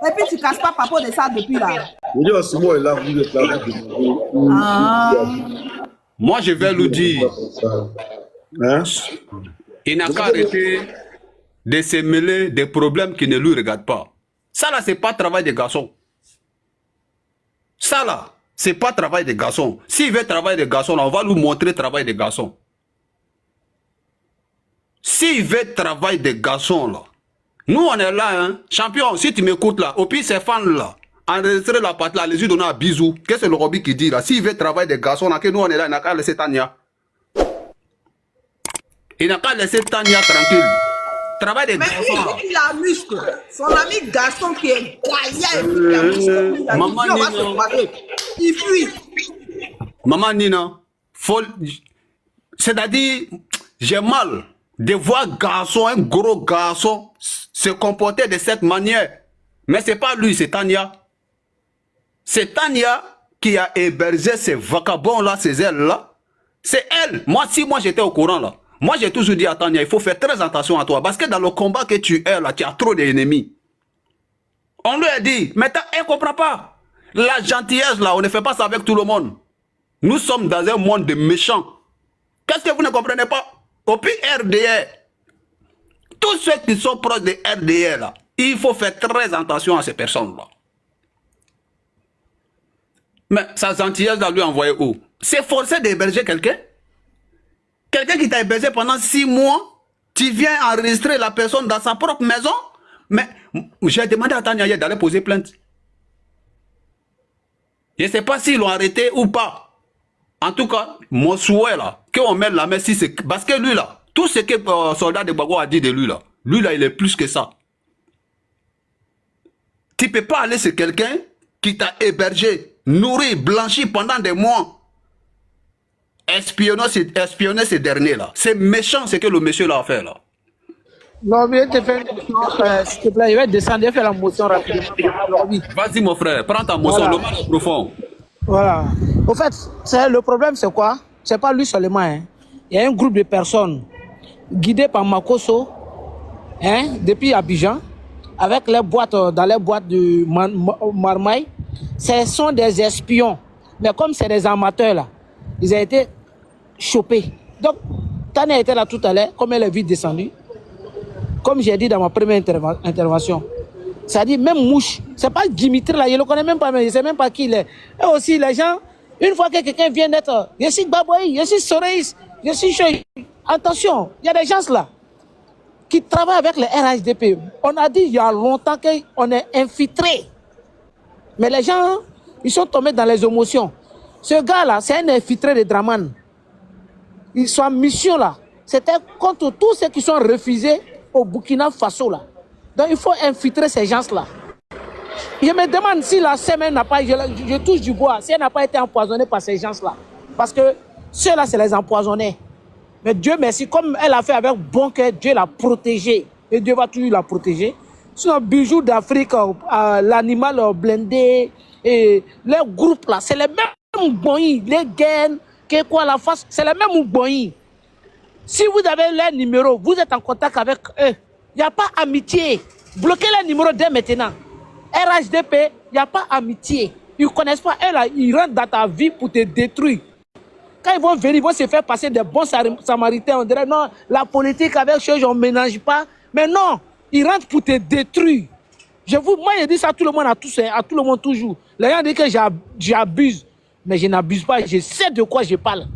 Et puis tu casses pas Papo de ça depuis là. Simon est là, vous êtes là. Moi, je vais lui dire, Hein? il n'a qu'à arrêter de se mêler des problèmes qui ne lui regardent pas. Ça là, c'est pas travail des garçons. Ça là, c'est pas travail des garçons. S'il veut travailler des garçons, là, on va lui montrer le travail des garçons. S'il veut travailler des garçons, là, nous on est là, hein. Champion, si tu m'écoutes là, au pire ces fans là, enregistrer la patte là, les yeux donner un bisou. Qu'est-ce que c'est le Roby qui dit là? S'il veut travailler des garçons, là, que nous on est là, il n'a qu'à laisser Tania. Il n'a qu'à laisser Tania tranquille. Travail des garçons là. Mais il a un muscle. Son ami garçon qui est gaillard, Maman Nina. Il fuit. Maman Nina, c'est-à-dire, j'ai mal de voir garçon, un gros garçon, se comporter de cette manière. Mais c'est pas lui, c'est Tania. C'est Tania qui a hébergé ces vagabonds-là, ces ailes-là. C'est elle. Moi, si moi j'étais au courant là, moi j'ai toujours dit à Tania, il faut faire très attention à toi. Parce que dans le combat que tu es là, tu as trop d'ennemis. On lui a dit, mais elle ne comprend pas. La gentillesse là, on ne fait pas ça avec tout le monde. Nous sommes dans un monde de méchants. Qu'est-ce que vous ne comprenez pas? Au pire RDR, tous ceux qui sont proches de RDR là, il faut faire très attention à ces personnes-là. Mais sa gentillesse va lui envoyer où? C'est forcé d'héberger quelqu'un? Quelqu'un qui t'a hébergé pendant 6 mois, tu viens enregistrer la personne dans sa propre maison? Mais j'ai demandé à Tania d'aller poser plainte. Je ne sais pas s'ils l'ont arrêté ou pas. En tout cas, mon souhait là, qu'on mette la main si c'est... Parce que lui là, tout ce que le soldat de Bago a dit de lui là, il est plus que ça. Tu ne peux pas aller chez quelqu'un qui t'a hébergé, nourri, blanchi pendant des mois. Espionner ces derniers là. C'est méchant ce que le monsieur là a fait là. Non, mais s'il te plaît, il va descendre et faire la motion rapidement. Vas-y mon frère, prends ta motion, voilà. Le mal est profond. Voilà. Au fait, le problème c'est quoi? C'est pas lui seulement. Hein. Il y a un groupe de personnes guidées par Makoso, hein, depuis Abidjan, avec les boîtes, dans les boîtes de Marmaille. Ce sont des espions. Mais comme c'est des amateurs là, ils ont été chopés. Donc, Tania était là tout à l'heure, comme elle est vite descendue. Comme j'ai dit dans ma première intervention, ça dit même mouche, c'est pas Dimitri là, je ne le connais même pas, mais je ne sais même pas qui il est. Et aussi les gens, une fois que quelqu'un vient d'être, je suis Baboy, je suis Soreis, je suis Chey. Attention, il y a des gens là qui travaillent avec les RHDP. On a dit il y a longtemps qu'on est infiltré. Mais les gens, ils sont tombés dans les émotions. Ce gars là, c'est un infiltré de Draman. Ils sont en mission là. C'était contre tous ceux qui sont refusés au Burkina Faso là. Donc il faut infiltrer ces gens-là. Je me demande si la semaine n'a pas, je touche du bois, si elle n'a pas été empoisonnée par ces gens-là. Parce que ceux-là, c'est les empoisonnés. Mais Dieu merci, comme elle a fait avec bon cœur, Dieu l'a protégée. Et Dieu va toujours la protéger. Sinon, bijoux d'Afrique, l'animal blindé, et les groupes là, c'est les mêmes boïs, les gaines, que quoi la face, c'est les mêmes boïs. Si vous avez leur numéro, vous êtes en contact avec eux. Il n'y a pas amitié. Bloquez leur numéro dès maintenant. RHDP, il n'y a pas amitié. Ils ne connaissent pas. Eux, là, ils rentrent dans ta vie pour te détruire. Quand ils vont venir, ils vont se faire passer des bons samaritains. On dirait non, la politique avec eux, on ne mélange pas. Mais non, ils rentrent pour te détruire. Moi, je dis ça à tout le monde, à tout le monde toujours. Les gens disent que j'abuse. Mais je n'abuse pas. Je sais de quoi je parle.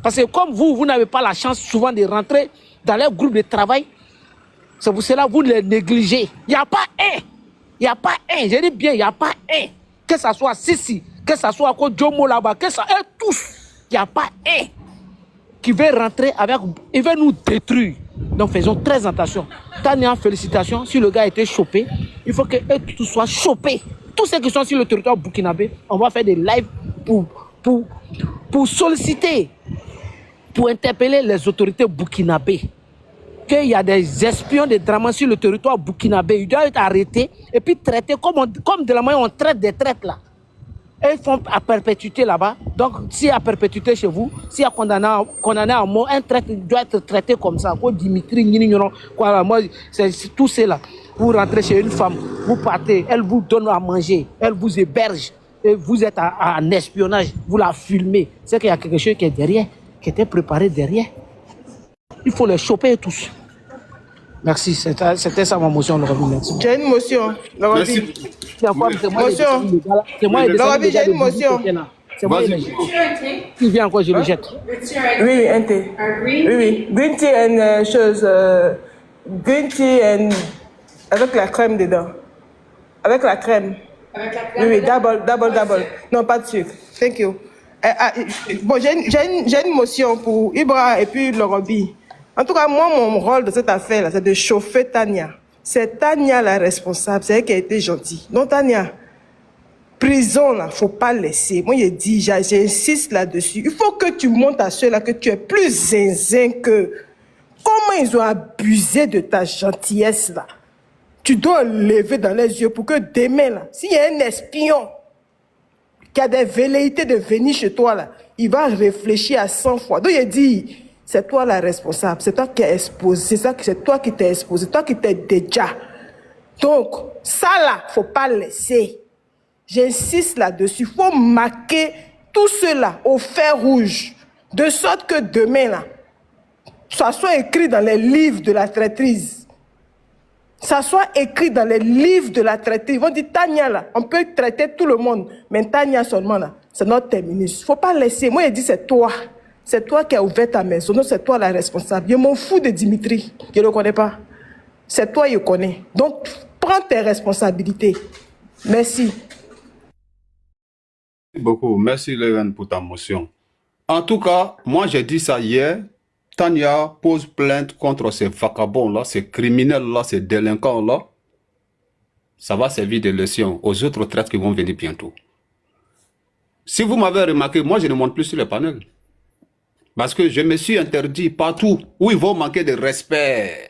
Parce que comme vous n'avez pas la chance souvent de rentrer dans leur groupe de travail, c'est pour cela que vous les négligez. Il n'y a pas un. Il n'y a pas un. Je dis bien, il n'y a pas un. Que ce soit Sissi, que ce soit Jomo là-bas, que ça soit tous. Il n'y a pas un qui veut rentrer avec. Il veut nous détruire. Donc faisons très attention. Tania, félicitations. Si le gars a été chopé, il faut que eux tous soient chopés. Tous ceux qui sont sur le territoire burkinabé, on va faire des lives pour solliciter, pour interpeller les autorités burkinabées. Qu'il y a des espions de Draman sur le territoire burkinabé. Ils doivent être arrêtés et puis traités comme de la manière on traite des traites là. Et ils font à perpétuité là-bas. Donc, s'il y a perpétuité chez vous, s'il y a condamné à mort, un traite doit être traité comme ça. Quoi, Dimitri, quoi, moi, c'est tout cela. Vous rentrez chez une femme, vous partez, elle vous donne à manger, elle vous héberge, et vous êtes en espionnage, vous la filmez. C'est qu'il y a quelque chose qui est derrière, qui était préparé derrière. Il faut les choper tous. Merci, c'était ça ma motion, le Roby. Merci. J'ai une motion, le Roby. Merci. Motion. C'est moi, Le Roby, j'ai une motion. C'est moi, il vient encore, je le jette. Oui, un thé. Oui. Green tea and chose. Green tea and avec la crème dedans. Avec la crème. Oui, double. Non, pas de sucre. Thank you. Bon, j'ai une motion pour Ibra et puis le Roby. En tout cas, moi, mon rôle de cette affaire-là, c'est de chauffer Tania. C'est Tania la responsable, c'est elle qui a été gentille. Donc, Tania, prison, là, faut pas laisser. Moi, j'ai dit, j'insiste là-dessus. Il faut que tu montes à ceux-là, que tu es plus zinzin que... Comment ils ont abusé de ta gentillesse, là? Tu dois lever dans les yeux pour que demain, là, s'il y a un espion qui a des velléités de venir chez toi, là, il va réfléchir à 100 fois. Donc, il dit... C'est toi la responsable, c'est toi qui es exposé, c'est toi qui t'es exposé, toi qui t'es déjà. Donc, ça là, faut pas laisser. J'insiste là-dessus, faut marquer tout cela au fer rouge, de sorte que demain là, ça soit écrit dans les livres de la traîtrise. Ça soit écrit dans les livres de la traîtrise. Ils vont dire, Tania là, on peut traiter tout le monde, mais Tania seulement là, c'est notre terminus. Faut pas laisser, moi je dis c'est toi. C'est toi qui as ouvert ta maison, non, c'est toi la responsable. Je m'en fous de Dimitri, je ne le connais pas. C'est toi, je connais. Donc, prends tes responsabilités. Merci. Merci beaucoup. Merci, Leven, pour ta motion. En tout cas, moi, j'ai dit ça hier. Tania pose plainte contre ces vagabonds-là, ces criminels-là, ces délinquants-là. Ça va servir de leçon aux autres traites qui vont venir bientôt. Si vous m'avez remarqué, moi, je ne monte plus sur les panels. Parce que je me suis interdit partout où ils vont manquer de respect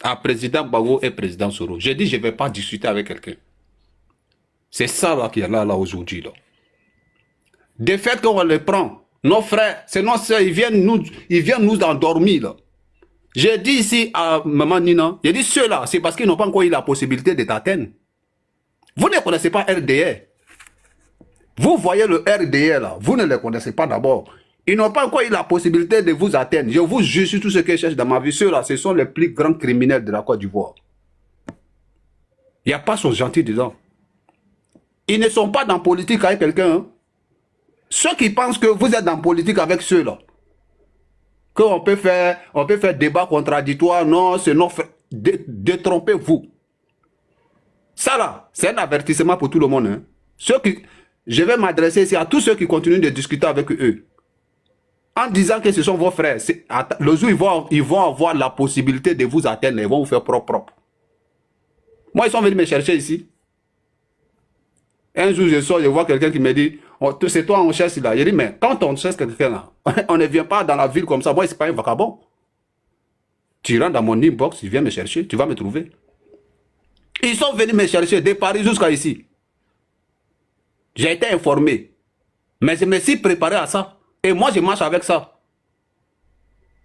à président Gbagbo et président Soro. J'ai dit, je ne vais pas discuter avec quelqu'un. C'est ça là qui est là aujourd'hui. Là. Des faits qu'on les prend, nos frères, c'est nos soeurs, ils viennent nous endormir. Là. J'ai dit ici à Maman Nina, j'ai dit ceux-là, c'est parce qu'ils n'ont pas encore eu la possibilité de t'atteindre. Vous ne connaissez pas RDR. Vous voyez le RDR là, vous ne le connaissez pas d'abord. Ils n'ont pas encore eu la possibilité de vous atteindre. Je vous jure sur tout ce que je cherche dans ma vie. Ceux-là, ce sont les plus grands criminels de la Côte d'Ivoire. Il n'y a pas son gentil dedans. Ils ne sont pas dans politique avec quelqu'un. Hein. Ceux qui pensent que vous êtes dans politique avec ceux-là, qu'on peut faire débat contradictoire, non, c'est non, détrompez-vous. Ça là, c'est un avertissement pour tout le monde. Hein. Je vais m'adresser ici à tous ceux qui continuent de discuter avec eux. En disant que ce sont vos frères, le jour où ils vont avoir la possibilité de vous atteindre, ils vont vous faire propre. Moi, ils sont venus me chercher ici. Un jour, je sors, je vois quelqu'un qui me dit, oh, c'est toi, on cherche là. Je dis, mais quand on cherche quelqu'un là, on ne vient pas dans la ville comme ça. Moi, c'est pas un vagabond. Tu rentres dans mon inbox, tu viens me chercher, tu vas me trouver. Ils sont venus me chercher de Paris jusqu'à ici. J'ai été informé. Mais je me suis préparé à ça. Et moi, je marche avec ça.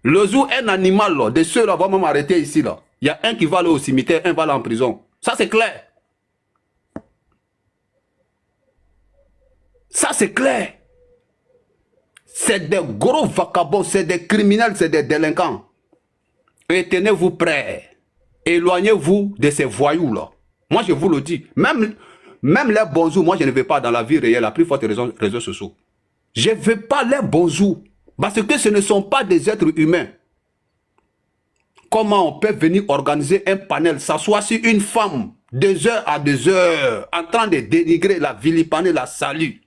Le jour, un animal, là, de ceux-là, va m'arrêter ici, là. Il y a un qui va aller au cimetière, un va aller en prison. Ça, c'est clair. Ça, c'est clair. C'est des gros vagabonds, c'est des criminels, c'est des délinquants. Et tenez-vous prêts. Éloignez-vous de ces voyous-là. Moi, je vous le dis. Même les bonjours, moi, je ne vais pas dans la vie réelle, la plus forte raison, réseaux sociaux. Je ne veux pas les bonjours. Parce que ce ne sont pas des êtres humains. Comment on peut venir organiser un panel, s'asseoir sur une femme, 2 heures à 2 heures, en train de dénigrer, la vilipender, la saluer.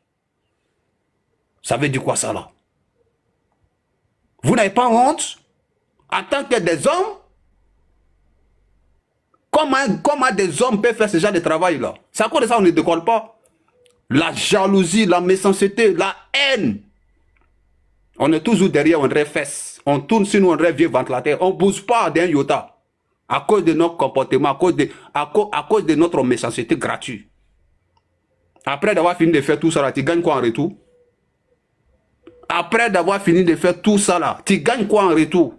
Ça veut dire quoi ça là? Vous n'avez pas honte? En tant que des hommes? Comment des hommes peuvent faire ce genre de travail là? C'est à cause de ça on ne décolle pas. La jalousie, la méchanceté, la haine. On est toujours derrière, on réfesse. On tourne sur nous, on rêve vieux ventilateur. On ne bouge pas d'un iota. À cause de notre comportement, à cause de notre méchanceté gratuite. Après d'avoir fini de faire tout ça, là, tu gagnes quoi en retour? Après d'avoir fini de faire tout ça, là, tu gagnes quoi en retour?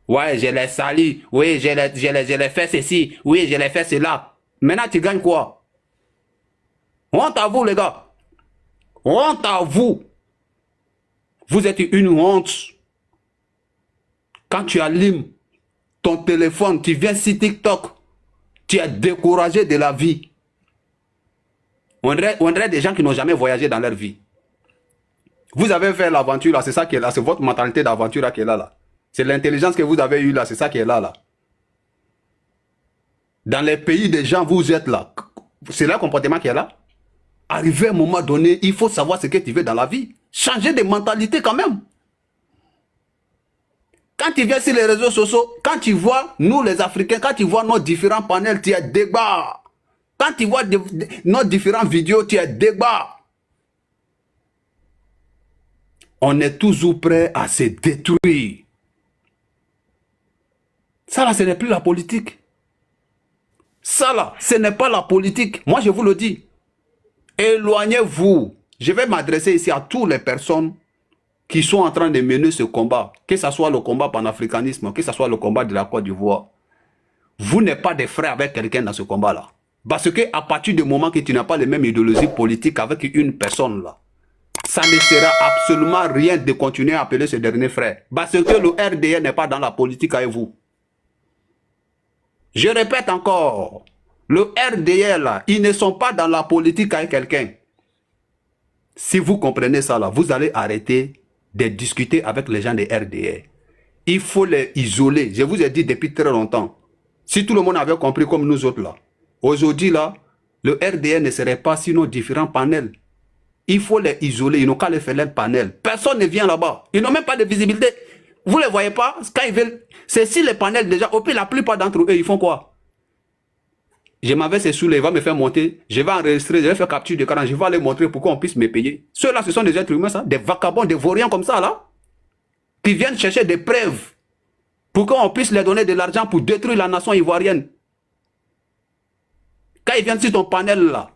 Ouais, je les salue. Oui, je les fait ceci. Oui, je les fait cela. Maintenant, tu gagnes quoi? Honte à vous, les gars. Honte à vous. Vous êtes une honte. Quand tu allumes ton téléphone, tu viens sur TikTok, tu es découragé de la vie. On dirait des gens qui n'ont jamais voyagé dans leur vie. Vous avez fait l'aventure là, c'est ça qui est là, c'est votre mentalité d'aventure là qui est là. C'est l'intelligence que vous avez eue là, c'est ça qui est là. Dans les pays des gens, vous êtes là. C'est le comportement qui est là. Arrivé à un moment donné, il faut savoir ce que tu veux dans la vie. Changer de mentalité quand même. Quand tu viens sur les réseaux sociaux, quand tu vois, nous les Africains, quand tu vois nos différents panels, tu es débat. Quand tu vois nos différentes vidéos, tu es débat. On est toujours prêt à se détruire. Ça là, ce n'est plus la politique. Ça là, ce n'est pas la politique. Moi, je vous le dis. Éloignez-vous. Je vais m'adresser ici à toutes les personnes qui sont en train de mener ce combat. Que ce soit le combat panafricanisme, que ce soit le combat de la Côte d'Ivoire. Vous n'êtes pas des frères avec quelqu'un dans ce combat-là. Parce qu'à partir du moment que tu n'as pas les mêmes idéologies politiques avec une personne là, ça ne sera absolument rien de continuer à appeler ce dernier frère. Parce que le RDR n'est pas dans la politique avec vous. Je répète encore, le RDR là, ils ne sont pas dans la politique avec quelqu'un. Si vous comprenez ça là, vous allez arrêter de discuter avec les gens de RDR. Il faut les isoler. Je vous ai dit depuis très longtemps. Si tout le monde avait compris comme nous autres là, aujourd'hui là, le RDR ne serait pas sur nos différents panels. Il faut les isoler, ils n'ont qu'à les faire leur panel. Personne ne vient là-bas. Ils n'ont même pas de visibilité. Vous ne les voyez pas? Quand ils veulent, c'est si les panels déjà, au pire, la plupart d'entre eux, ils font quoi? Je m'avais ces sous, il va me faire monter, je vais enregistrer, je vais faire capture d'écran, je vais aller montrer pour qu'on puisse me payer. Ceux-là, ce sont des êtres humains, ça, des vagabonds, des vauriens comme ça, là, qui viennent chercher des preuves pour qu'on puisse leur donner de l'argent pour détruire la nation ivoirienne. Quand ils viennent sur ton panel, là,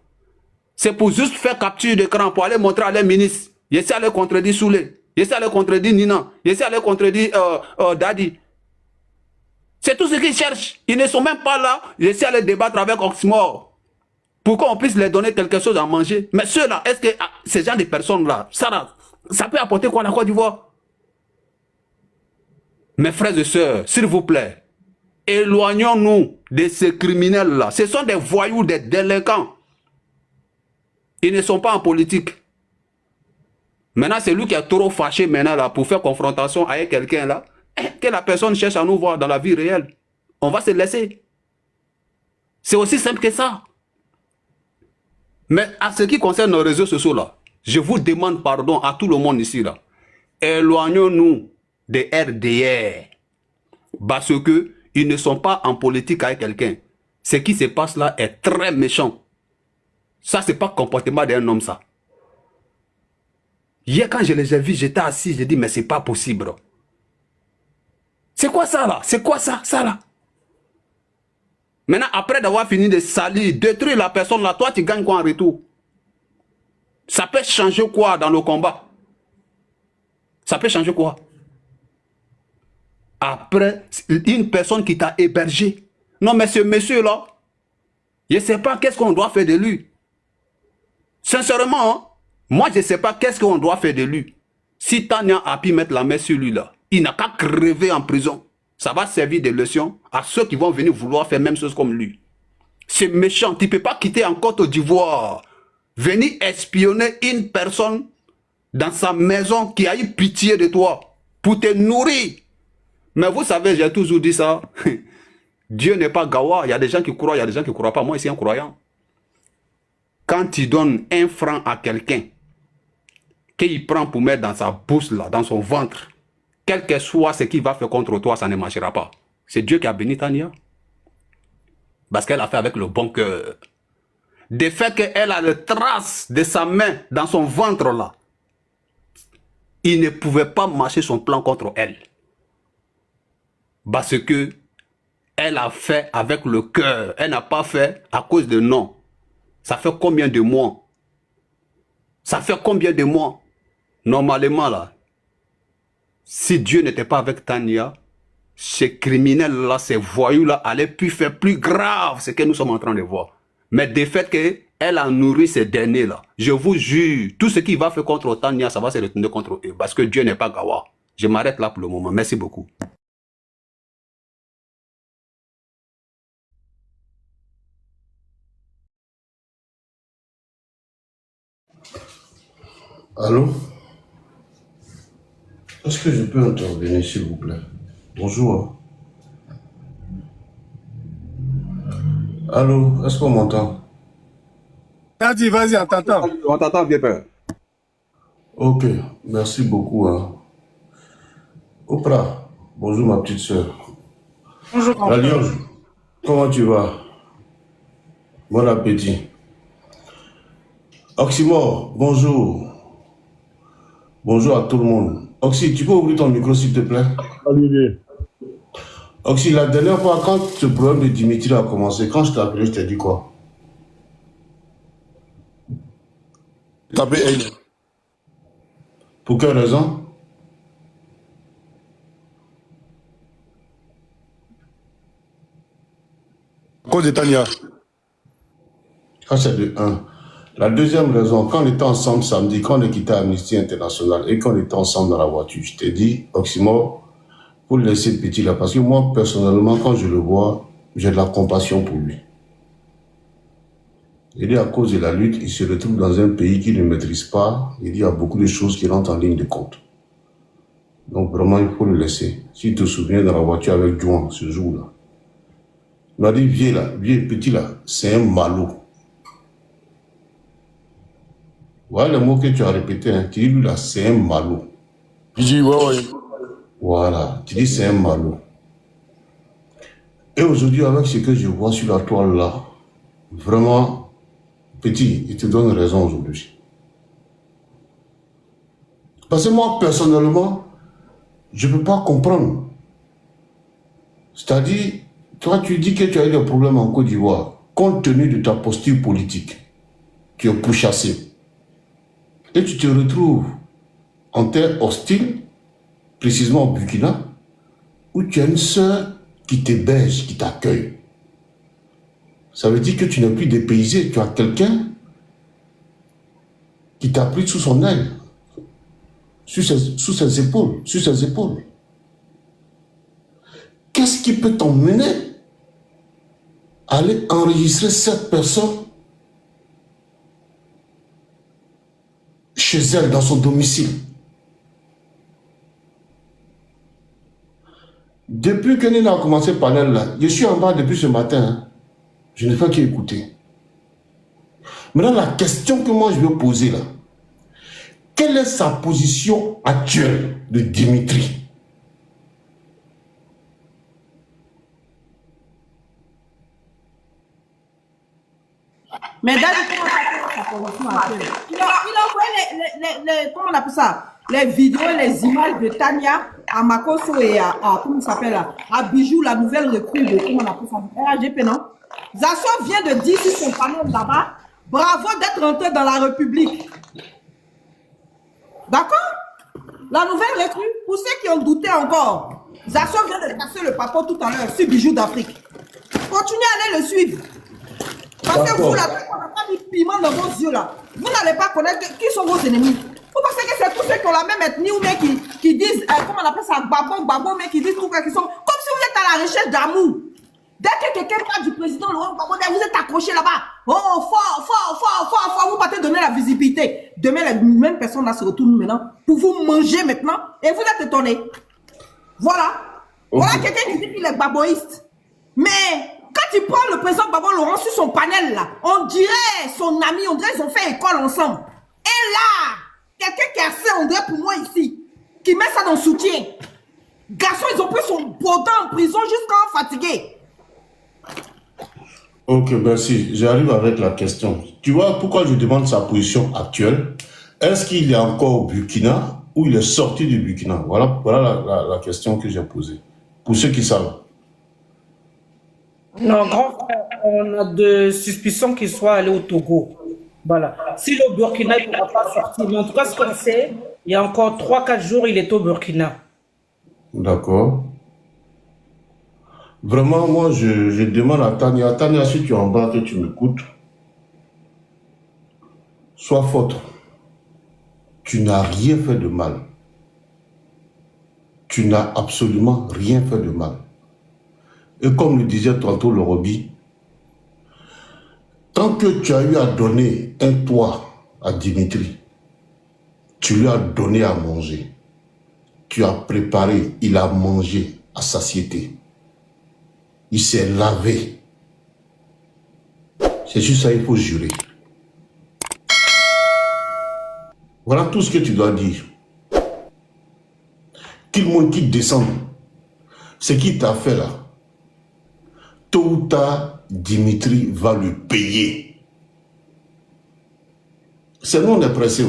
c'est pour juste faire capture d'écran, pour aller montrer à les ministres. J'essaie à les contredire Soulé, j'essaie à les contredire Nina, j'essaie à les contredire Dadi. C'est tout ce qu'ils cherchent. Ils ne sont même pas là. J'essaie à les débattre avec Oxmore pour qu'on puisse leur donner quelque chose à manger. Mais ceux-là, est-ce que ces gens de personnes-là, ça peut apporter quoi à la Côte d'Ivoire? Mes frères et sœurs, s'il vous plaît, éloignons-nous de ces criminels-là. Ce sont des voyous, des délinquants. Ils ne sont pas en politique. Maintenant, c'est lui qui est trop fâché maintenant là pour faire confrontation avec quelqu'un là. Que la personne cherche à nous voir dans la vie réelle. On va se laisser. C'est aussi simple que ça. Mais à ce qui concerne nos réseaux sociaux là, je vous demande pardon à tout le monde ici là. Éloignons-nous des RDR. Parce que ils ne sont pas en politique avec quelqu'un. Ce qui se passe là est très méchant. Ça, c'est pas le comportement d'un homme, ça. Hier, quand je les ai vus, j'étais assis, j'ai dit, mais c'est pas possible. C'est quoi ça, là? C'est quoi ça, là? Maintenant, après d'avoir fini de salir, détruire la personne, là, toi, tu gagnes quoi en retour? Ça peut changer quoi dans le combat? Ça peut changer quoi? Après, une personne qui t'a hébergé. Non, mais ce monsieur-là, je ne sais pas qu'est-ce qu'on doit faire de lui. Sincèrement, hein, moi, je ne sais pas qu'est-ce qu'on doit faire de lui. Si Tania a pu mettre la main sur lui, là, il n'a qu'à crever en prison. Ça va servir de leçon à ceux qui vont venir vouloir faire la même chose comme lui. C'est méchant. Tu ne peux pas quitter en Côte d'Ivoire, venir espionner une personne dans sa maison qui a eu pitié de toi pour te nourrir. Mais vous savez, j'ai toujours dit ça. Dieu n'est pas gawa. Il y a des gens qui croient, il y a des gens qui ne croient pas. Moi, ici, un croyant. Quand tu donnes 1 franc à quelqu'un, qu'il prend pour mettre dans sa bouche, là, dans son ventre, quel que soit ce qu'il va faire contre toi, ça ne marchera pas. C'est Dieu qui a béni Tania. Parce qu'elle a fait avec le bon cœur. De fait qu'elle a les traces de sa main dans son ventre, là, il ne pouvait pas marcher son plan contre elle. Parce que elle a fait avec le cœur. Elle n'a pas fait à cause de non. Ça fait combien de mois? Ça fait combien de mois? Normalement, là, si Dieu n'était pas avec Tania, ces criminels-là, ces voyous-là allaient plus faire plus grave ce que nous sommes en train de voir. Mais du fait qu'elle a nourri ces derniers-là, je vous jure, tout ce qu'il va faire contre Tania, ça va se retourner contre eux. Parce que Dieu n'est pas Gawa. Je m'arrête là pour le moment. Merci beaucoup. Allô? Est-ce que je peux intervenir, s'il vous plaît? Bonjour. Allô? Est-ce qu'on m'entend? Vas-y, on t'entend. On t'entend bien, père. Ok, merci beaucoup. Oprah, bonjour ma petite soeur. Bonjour. La Lionge, comment tu vas? Bon appétit. Oxymore, bonjour. Bonjour à tout le monde. Oxy, tu peux ouvrir ton micro s'il te plaît? Oxy, la dernière fois, quand ce problème de Dimitri a commencé, quand je t'ai appelé, je t'ai dit quoi? Tapez N. Pour quelle raison? Cause de Tania. Ça, c'est de 1. La deuxième raison, quand on était ensemble samedi, quand on est quitté Amnesty International et qu'on était ensemble dans la voiture, je t'ai dit, Oxymore, pour le laisser le petit là, parce que moi, personnellement, quand je le vois, j'ai de la compassion pour lui. Il dit à cause de la lutte, il se retrouve dans un pays qu'il ne maîtrise pas. Il dit il y a beaucoup de choses qui rentrent en ligne de compte. Donc vraiment, il faut le laisser. Si tu te souviens dans la voiture avec Juan, ce jour-là, il m'a dit, vieux là, vieux petit là, c'est un malot. Voilà le mot que tu as répété, hein. Tu dis lui là, c'est un malot. Il dit, ouais. Voilà, tu dis c'est un malot. Et aujourd'hui, avec ce que je vois sur la toile là, vraiment, petit, il te donne raison aujourd'hui. Parce que moi, personnellement, je ne peux pas comprendre. C'est-à-dire, toi, tu dis que tu as eu des problèmes en Côte d'Ivoire, compte tenu de ta posture politique, tu es pourchassé. Et tu te retrouves en terre hostile, précisément au Burkina, où tu as une sœur qui t'héberge, qui t'accueille. Ça veut dire que tu n'es plus dépaysé, tu as quelqu'un qui t'a pris sous son aile, sous ses épaules, sur ses épaules. Qu'est-ce qui peut t'emmener à aller enregistrer cette personne chez elle, dans son domicile? Depuis que Nina a commencé par elle, là, je suis en bas depuis ce matin. Hein. Je n'ai pas qu'écouter. Maintenant, la question que moi je veux poser là, quelle est sa position actuelle de Dimitri? Mais David, il a envoyé comment on appelle ça? Les vidéos, les images de Tania à Makosso et comment ça s'appelle là? À Bijou, la nouvelle recrue de, comment on appelle ça? RAGP, non? Zasso vient de dire sur son panel là-bas, bravo d'être rentré dans la République. D'accord? La nouvelle recrue, pour ceux qui ont douté encore, Zasso vient de casser le papo tout à l'heure sur Bijou d'Afrique. Continuez à aller le suivre. Parce que vous, là, on n'a pas mis piment dans vos yeux, là. Vous n'allez pas connaître qui sont vos ennemis. Vous pensez que c'est tous ceux qui ont la même ethnie ou bien qui disent, comment on appelle ça, babon, mais qui disent tout qui sont comme si vous êtes à la recherche d'amour. Dès que quelqu'un parle du président Laurent Gbagbo, vous êtes accroché là-bas. Oh, fort, vous partez donner la visibilité. Demain, les mêmes personnes là se retournent maintenant pour vous manger maintenant et vous êtes étonnés. Voilà. Okay. Voilà quelqu'un qui dit qu'il est baboïste. Mais quand il prend le président Gbagbo Laurent sur son panel là, on dirait son ami, on dirait qu'ils ont fait école ensemble. Et là, quelqu'un qui a assez, on dirait pour moi ici, qui met ça dans le soutien. Garçon, ils ont pris son bodin en prison jusqu'à fatigué. Ok, merci. J'arrive avec la question. Tu vois pourquoi je demande sa position actuelle? Est-ce qu'il est encore au Burkina ou il est sorti du Burkina? Voilà la question que j'ai posée. Pour ceux qui savent. Non, grand frère, on a de suspicions qu'il soit allé au Togo. Voilà. Si le Burkina ne pourra pas sortir, mais en tout cas, ce qu'on sait, il y a encore 3-4 jours, il est au Burkina. D'accord. Vraiment, moi, je demande à Tania. Tania, si tu es en bas, que tu m'écoutes, sois forte. Tu n'as rien fait de mal. Tu n'as absolument rien fait de mal. Et comme le disait tantôt le Roby, tant que tu as eu à donner un toit à Dimitri, tu lui as donné à manger. Tu as préparé, il a mangé à satiété. Il s'est lavé. C'est juste ça, il faut jurer. Voilà tout ce que tu dois dire. Tout le monde qui descend, ce qu'il t'a fait là, tôt ou tard, Dimitri va le payer. C'est nous, on est pressé.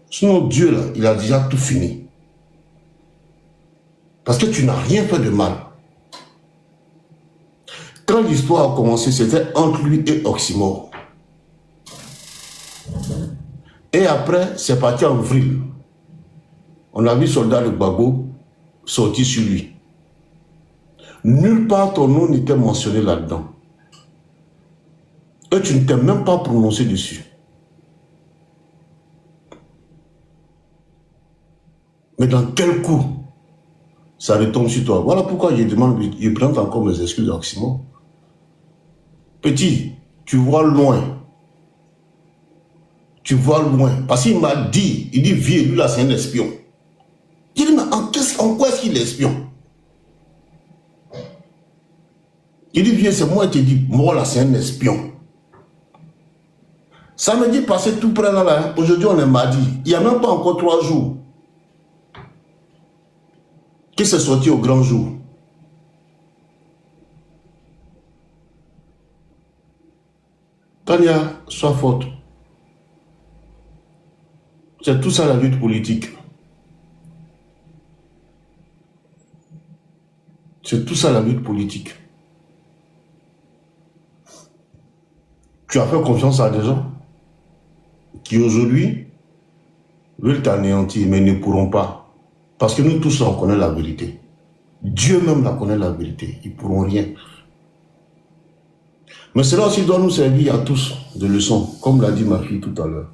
Sinon, Dieu, là, il a déjà tout fini. Parce que tu n'as rien fait de mal. Quand l'histoire a commencé, c'était entre lui et Oxymore. Et après, c'est parti en vrille. On a vu soldat de Gbagbo sortir sur lui. Nulle part ton nom n'était mentionné là-dedans. Et tu ne t'es même pas prononcé dessus. Mais dans quel coup ça retombe sur toi? Voilà pourquoi je demande, je prends encore mes excuses d'Oxymore. Petit, tu vois loin. Tu vois loin. Parce qu'il m'a dit, il dit, vieux, lui là c'est un espion. J'ai dit, mais en quoi est-ce qu'il est espion? Il dit, vieux, c'est moi qui te dis, moi là c'est un espion. Samedi passé tout près là, aujourd'hui on est mardi. Il n'y a même pas encore 3 jours qui s'est sorti au grand jour. Tania, sois forte. C'est tout ça la lutte politique. C'est tout ça la lutte politique. Tu as fait confiance à des gens qui aujourd'hui veulent t'anéantir, mais ne pourront pas. Parce que nous tous, on connaît la vérité. Dieu même la connaît la vérité. Ils ne pourront rien. Mais cela aussi doit nous servir à tous de leçon, comme l'a dit ma fille tout à l'heure.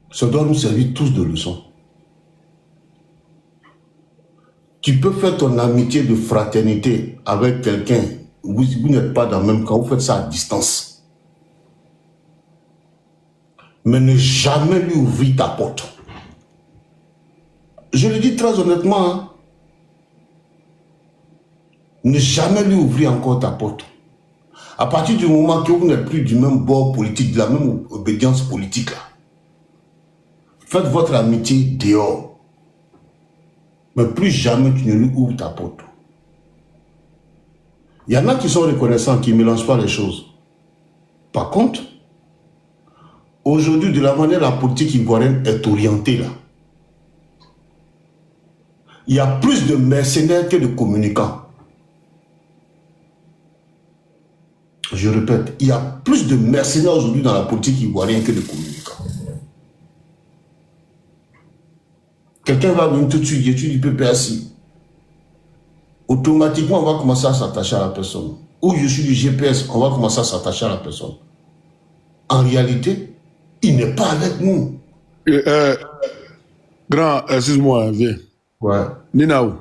Ça doit nous servir tous de leçon. Tu peux faire ton amitié de fraternité avec quelqu'un, vous n'êtes pas dans le même camp, vous faites ça à distance. Mais ne jamais lui ouvrir ta porte. Je le dis très honnêtement, hein. Ne jamais lui ouvrir encore ta porte. À partir du moment que vous n'êtes plus du même bord politique, de la même obédience politique, là, faites votre amitié dehors. Mais plus jamais tu ne lui ouvres ta porte. Il y en a qui sont reconnaissants, qui ne mélangent pas les choses. Par contre, aujourd'hui, de la manière la politique ivoirienne est orientée, là, il y a plus de mercenaires que de communicants. Je répète, il y a plus de mercenaires aujourd'hui dans la politique ivoirienne que de communicants. Quelqu'un va venir tout de suite, je suis du PPAC. Automatiquement, on va commencer à s'attacher à la personne. Ou je suis du GPS, on va commencer à s'attacher à la personne. En réalité, il n'est pas avec nous. Grand, excuse-moi, viens. Ouais. Ninaou,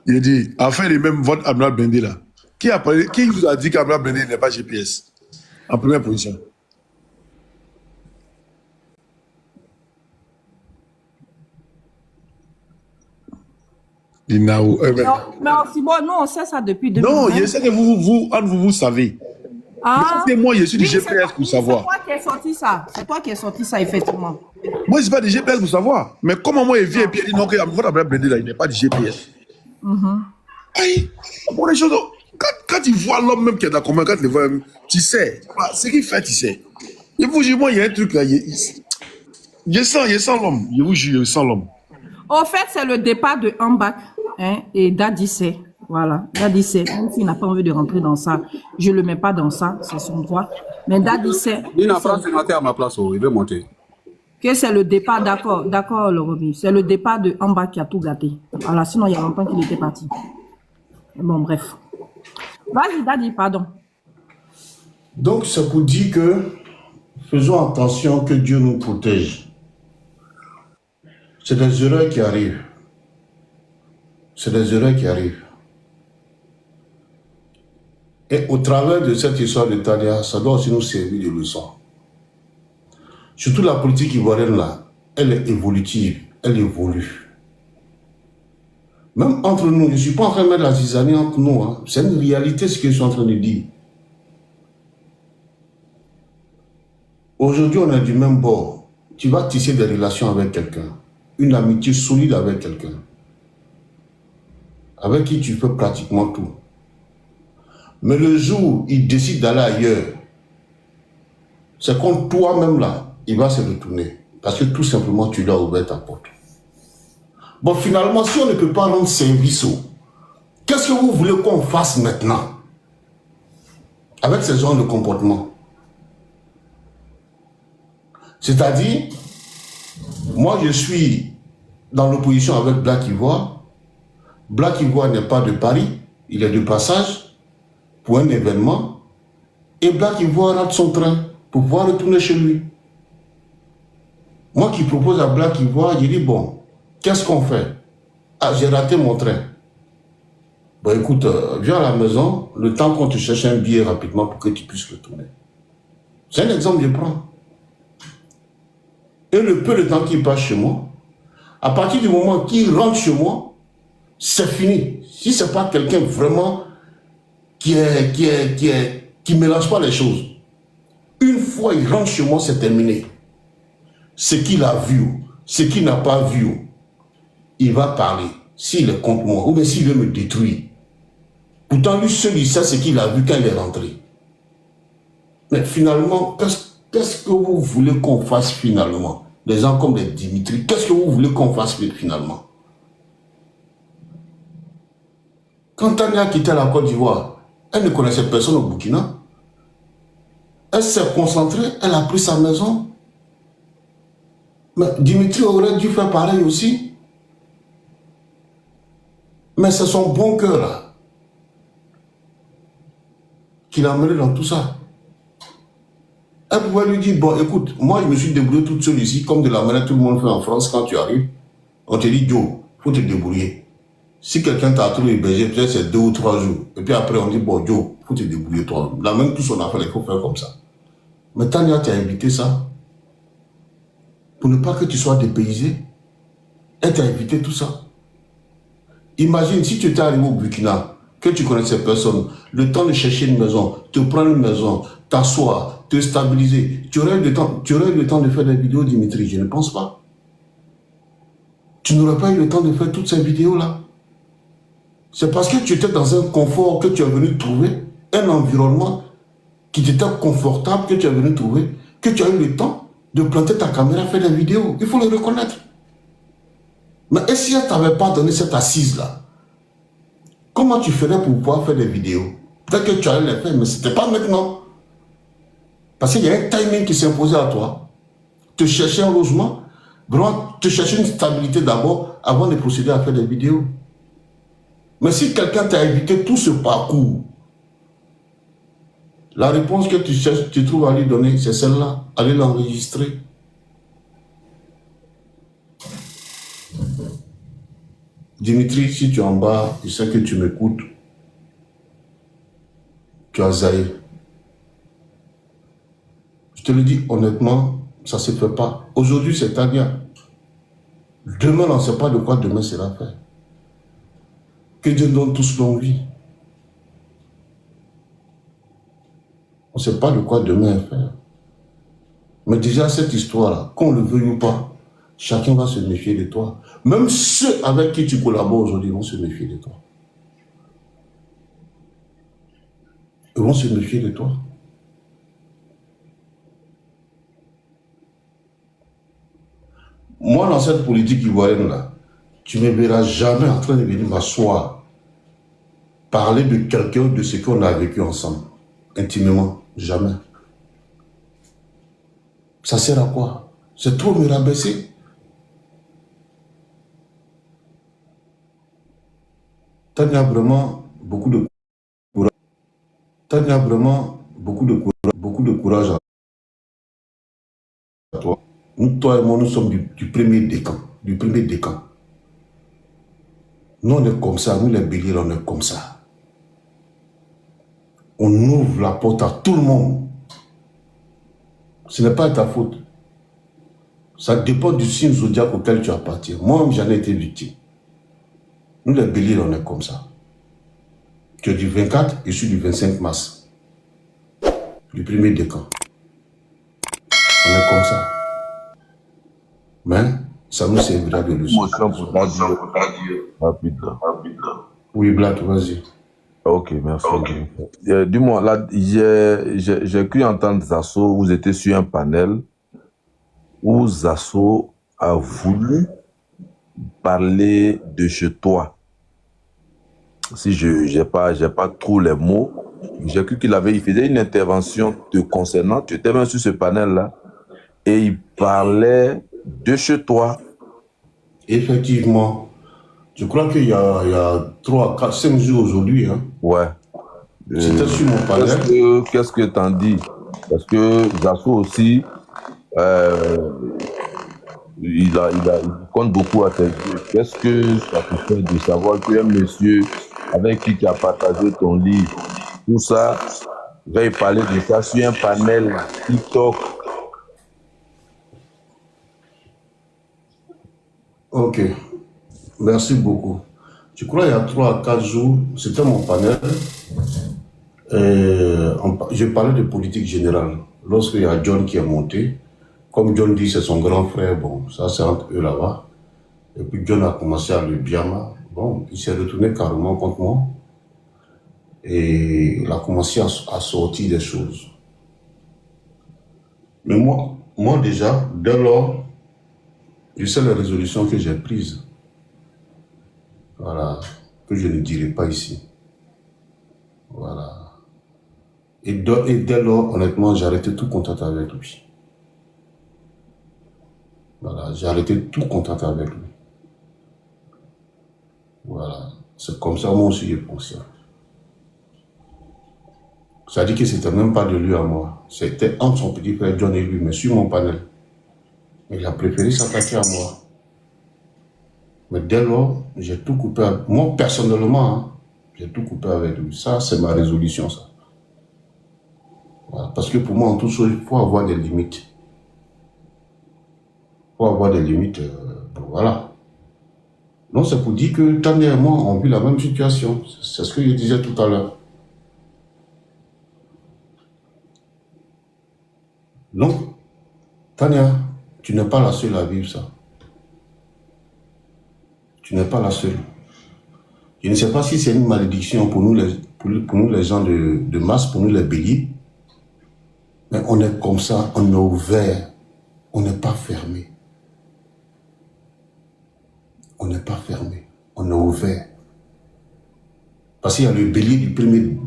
il dit, à faire les mêmes votes Abnal Bendé là. Qui vous a dit qu'Abnal Bendé n'est pas GPS? En première position. Ninaou. Mais aussi, bon, nous, on sait ça depuis 2020. Non, je sais que vous savez. Ah, Mais moi, je suis du oui, GPS pour savoir. C'est toi qui as sorti ça. C'est toi qui as sorti ça, effectivement. Moi, je ne suis pas du GPS pour savoir. Mais comment moi, il vient et puis il dit non, que votre Abnal Bendé là, il n'est pas du GPS. Aïe, bon, les choses. Quand tu vois l'homme même qui est d'accord, quand tu le vois, tu sais. Ce qu'il fait, tu sais. Et vous, moi, il y a un truc là. Je sens l'homme. Je vous jure, je sens l'homme. Au fait, c'est le départ de Ambak, hein, et Dadissé. Voilà, Dadissé. Même s'il n'a pas envie de rentrer dans ça, je ne le mets pas dans ça, c'est son droit. Mais Dadissé. Il n'a pas monté à ma place, il veut monter. Ok, Que c'est le départ, d'accord, le Romy. C'est le départ de Amba qui a tout gâté. Voilà, sinon, il y a longtemps qu'il était parti. Bon, bref. Vas-y, Daddy, pardon. Donc, ça vous dit que faisons attention que Dieu nous protège. C'est des erreurs qui arrivent. C'est des erreurs qui arrivent. Et au travers de cette histoire de Tania, ça doit aussi nous servir de leçon. Surtout la politique ivoirienne là, elle est évolutive, elle évolue. Même entre nous, je ne suis pas en train de mettre la zizanie entre nous. Hein. C'est une réalité ce que je suis en train de dire. Aujourd'hui, on est du même bord. Tu vas tisser des relations avec quelqu'un, une amitié solide avec quelqu'un, avec qui tu fais pratiquement tout. Mais le jour où il décide d'aller ailleurs, c'est contre toi-même là, il va se retourner. Parce que tout simplement, tu lui as ouvert ta porte. Bon, finalement, si on ne peut pas rendre service, qu'est-ce que vous voulez qu'on fasse maintenant avec ce genre de comportement? C'est-à-dire, moi je suis dans l'opposition avec Black Ivoire. Black Ivoire n'est pas de Paris, il est de passage pour un événement. Et Black Ivoire rate son train pour pouvoir retourner chez lui. Moi qui propose à Black Ivoire, je dis bon, qu'est-ce qu'on fait? Ah, j'ai raté mon train. Bon écoute, viens à la maison, le temps qu'on te cherche un billet rapidement pour que tu puisses retourner. C'est un exemple que je prends. Et le peu de temps qu'il passe chez moi, à partir du moment qu'il rentre chez moi, c'est fini. Si ce n'est pas quelqu'un vraiment qui mélange pas les choses, une fois il rentre chez moi, c'est terminé. Ce qu'il a vu, ce qu'il n'a pas vu, il va parler. S'il est contre moi, ou bien s'il veut me détruire. Pourtant, lui seul, il sait ce qu'il a vu quand il est rentré. Mais finalement, qu'est-ce que vous voulez qu'on fasse finalement? Les gens comme les Dimitri, qu'est-ce que vous voulez qu'on fasse finalement? Quand Tania a quitté la Côte d'Ivoire, elle ne connaissait personne au Burkina. Elle s'est concentrée, elle a pris sa maison. Mais Dimitri aurait dû faire pareil aussi. Mais c'est son bon cœur là qui l'a amené dans tout ça. Elle pouvait lui dire, bon écoute, moi je me suis débrouillé toute seule ici, comme de la manière tout le monde fait en France quand tu arrives. On te dit, Joe, il faut te débrouiller. Si quelqu'un t'a trouvé hébergé, peut-être c'est 2 ou 3 jours. Et puis après on dit, bon Joe, il faut te débrouiller toi. La même tout son affaire, il faut faire comme ça. Mais Tania t'a invité ça. Pour ne pas que tu sois dépaysé. Elle t'a invité tout ça. Imagine si tu étais arrivé au Burkina, que tu connaissais personne, le temps de chercher une maison, te prendre une maison, t'asseoir, te stabiliser, tu aurais eu le temps de faire des vidéos, Dimitri? Je ne pense pas. Tu n'aurais pas eu le temps de faire toutes ces vidéos-là. C'est parce que tu étais dans un confort que tu es venu trouver, un environnement qui t'était confortable que tu es venu trouver, que tu as eu le temps de planter ta caméra, faire des vidéos. Il faut le reconnaître. Mais et si elle ne t'avait pas donné cette assise-là, comment tu ferais pour pouvoir faire des vidéos? Peut-être que tu allais les faire, mais ce n'était pas maintenant. Parce qu'il y a un timing qui s'imposait à toi. Te chercher un logement, vraiment te chercher une stabilité d'abord avant de procéder à faire des vidéos. Mais si quelqu'un t'a évité tout ce parcours, la réponse que tu cherches, tu trouves à lui donner, c'est celle-là. Allez l'enregistrer. Dimitri, si tu es en bas, je sais que tu m'écoutes. Tu as zaï. Je te le dis honnêtement, ça ne se fait pas. Aujourd'hui, c'est Tania. Demain, on ne sait pas de quoi demain sera fait. Que Dieu donne tous longue vie. On ne sait pas de quoi demain est fait. Mais déjà, cette histoire-là, qu'on le veuille ou pas, chacun va se méfier de toi. Même ceux avec qui tu collabores aujourd'hui vont se méfier de toi. Ils vont se méfier de toi. Moi, dans cette politique ivoirienne-là, tu ne me verras jamais en train de venir m'asseoir, parler de quelqu'un, de ce qu'on a vécu ensemble, intimement. Jamais. Ça sert à quoi? C'est trop me rabaisser. Tania a vraiment beaucoup de courage. Tania a vraiment beaucoup de courage à toi. Nous, toi et moi, nous sommes du premier décan. Du premier décan. Nous, on est comme ça. Nous, les béliers, on est comme ça. On ouvre la porte à tout le monde. Ce n'est pas ta faute. Ça dépend du signe zodiaque auquel tu appartiens. Moi, j'en ai été victime. Nous, les béliers, on est comme ça. Tu es du 24, je suis du 25 mars. Du premier décan. On est comme ça. Mais ça nous servira de leçon. Motion pour ta dire rapide. Oui, Black, vas-y. Ok, merci. Dis-moi, là, j'ai cru entendre Zasso, vous étiez sur un panel où Zasso a voulu parler de chez toi. Si je n'ai pas trop les mots, j'ai cru il faisait une intervention te concernant, tu étais même sur ce panel-là, et il parlait de chez toi. Effectivement. Je crois qu'il y a 3, 4, 5 jours aujourd'hui. Hein. Ouais. C'était sur mon panel. Qu'est-ce que t'en dis? Parce que Zasso aussi, il compte beaucoup à tes yeux. Qu'est-ce que ça te fait de savoir qu'un monsieur avec qui tu as partagé ton livre, tout ça, va y parler de ça sur un panel TikTok? Ok. Merci beaucoup. Je crois qu'il y a 3 à 4 jours, c'était mon panel. Je parlais de politique générale. Lorsqu'il y a John qui est monté, comme John dit c'est son grand frère, bon, ça c'est entre eux là-bas. Et puis John a commencé à le biama. Bon, il s'est retourné carrément contre moi. Et il a commencé à sortir des choses. Mais moi déjà, dès lors, je sais les résolutions que j'ai prises. Voilà, que je ne dirai pas ici. Voilà. Et dès lors, honnêtement, j'ai arrêté tout contact avec lui. Voilà, j'ai arrêté tout contact avec lui. Voilà, c'est comme ça, moi aussi, je pense. Ça dit que c'était même pas de lui à moi. C'était entre son petit frère John et lui, mais sur mon panel. Mais il a préféré s'attaquer à moi. Mais dès lors, j'ai tout coupé. Moi, personnellement, hein, j'ai tout coupé avec lui. Ça, c'est ma résolution, ça. Voilà. Parce que pour moi, en tout chose, il faut avoir des limites. Il faut avoir des limites. Voilà. Non, c'est pour dire que Tania et moi, on vit la même situation. C'est ce que je disais tout à l'heure. Donc, Tania, tu n'es pas la seule à vivre ça. Tu n'es pas la seule. Je ne sais pas si c'est une malédiction pour nous les gens de masse, pour nous les béliers. Mais on est comme ça, on est ouvert. On n'est pas fermé. On n'est pas fermé. On est ouvert. Parce qu'il y a le bélier du premier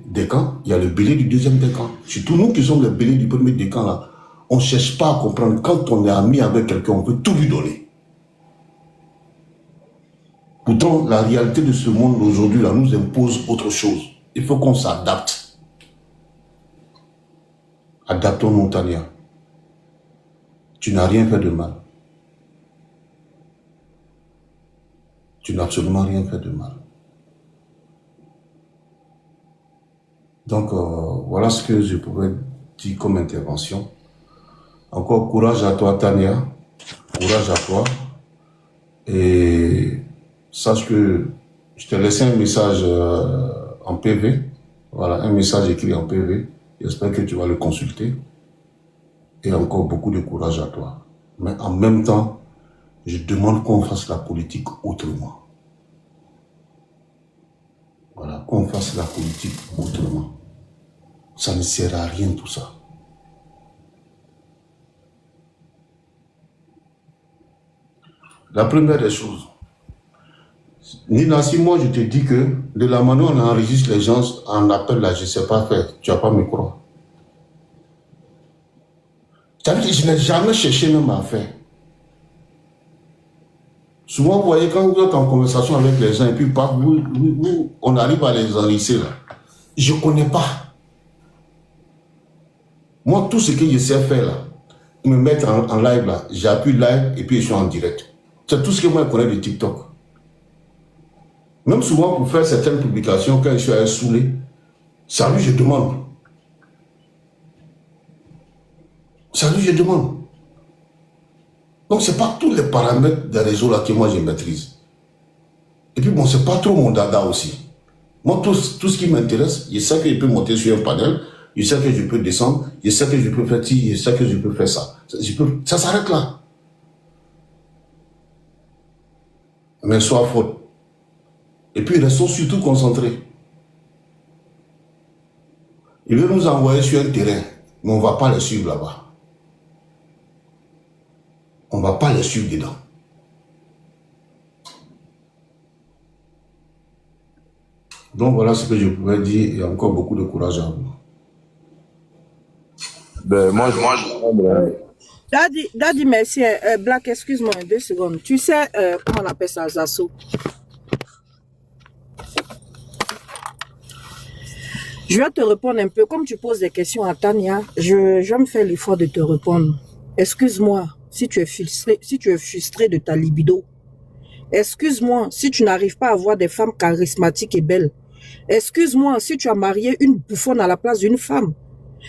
décan, il y a le bélier du deuxième décan. Surtout nous qui sommes les béliers du premier décan là, on ne cherche pas à comprendre. Quand on est ami avec quelqu'un, on peut tout lui donner. Pourtant, la réalité de ce monde aujourd'hui là nous impose autre chose. Il faut qu'on s'adapte. Adaptons-nous, Tania. Tu n'as rien fait de mal. Tu n'as absolument rien fait de mal. Donc, voilà ce que je pourrais dire comme intervention. Encore courage à toi, Tania. Courage à toi. Et sache que je t'ai laissé un message en PV. Voilà, un message écrit en PV. J'espère que tu vas le consulter. Et encore beaucoup de courage à toi. Mais en même temps, je demande qu'on fasse la politique autrement. Voilà, qu'on fasse la politique autrement. Ça ne sert à rien tout ça. La première des choses, Nina, si moi je te dis que de la manière on enregistre les gens en appel là, je ne sais pas faire, tu vas pas me croire. Ça veut dire que je n'ai jamais cherché même à faire. Souvent, vous voyez, quand vous êtes en conversation avec les gens et puis on arrive à les enrichir là. Je ne connais pas. Moi, tout ce que je sais faire là, me mettre en live là, j'appuie live et puis je suis en direct. C'est tout ce que moi je connais de TikTok. Même souvent pour faire certaines publications, quand je suis à saoulé, salut, je demande. Salut, je demande. Donc, ce n'est pas tous les paramètres des réseaux là que moi je maîtrise. Et puis, bon, ce n'est pas trop mon dada aussi. Moi, tout ce qui m'intéresse, je sais que je peux monter sur un panel, je sais que je peux descendre, je sais que je peux faire ci, je sais que je peux faire ça. Ça s'arrête là. Mais sois faute. Et puis, restons surtout concentrés. Ils veulent nous envoyer sur un terrain, mais on ne va pas les suivre là-bas. On ne va pas les suivre dedans. Donc voilà ce que je pourrais dire et encore beaucoup de courage à vous. Ben, Daddy, merci. Black, excuse-moi 2 secondes. Tu sais, comment on appelle ça, Zasso? Je vais te répondre un peu. Comme tu poses des questions à Tania, je vais me faire l'effort de te répondre. Excuse-moi si tu es frustré de ta libido. Excuse-moi si tu n'arrives pas à avoir des femmes charismatiques et belles. Excuse-moi si tu as marié une bouffonne à la place d'une femme.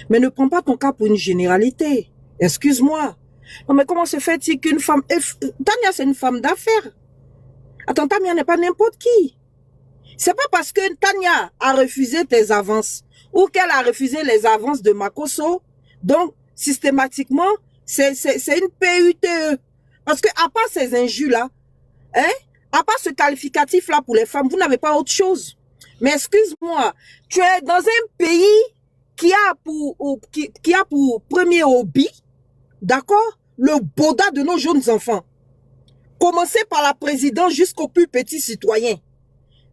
Mais ne prends pas ton cas pour une généralité. Excuse-moi. Non, mais comment se fait-il qu'une femme... Tania, c'est une femme d'affaires. Attends, Tania n'est pas n'importe qui. C'est pas parce que Tania a refusé tes avances ou qu'elle a refusé les avances de Makosso. Donc, systématiquement, c'est une PUTE. Parce que à part ces injures-là, hein, à part ce qualificatif-là pour les femmes, vous n'avez pas autre chose. Mais excuse-moi, tu es dans un pays qui a pour premier hobby, d'accord, le boda de nos jeunes enfants. Commencer par la présidence jusqu'au plus petit citoyen.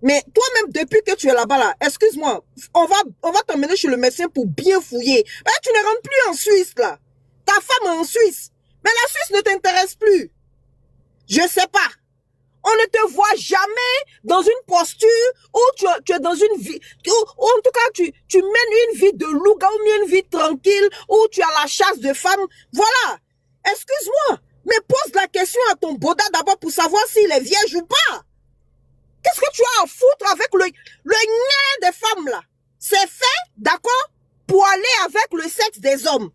Mais toi-même, depuis que tu es là-bas, là, excuse-moi, on va t'emmener chez le médecin pour bien fouiller. Ben, tu ne rentres plus en Suisse, là. Ta femme est en Suisse. Mais la Suisse ne t'intéresse plus. Je sais pas. On ne te voit jamais dans une posture où tu es dans une vie, où en tout cas tu mènes une vie de louga ou une vie tranquille, où tu as la chasse de femmes. Voilà. Excuse-moi, mais pose la question à ton boda d'abord pour savoir s'il est vierge ou pas. Qu'est-ce que tu as à foutre avec le nien des femmes là? C'est fait, d'accord, pour aller avec le sexe des hommes.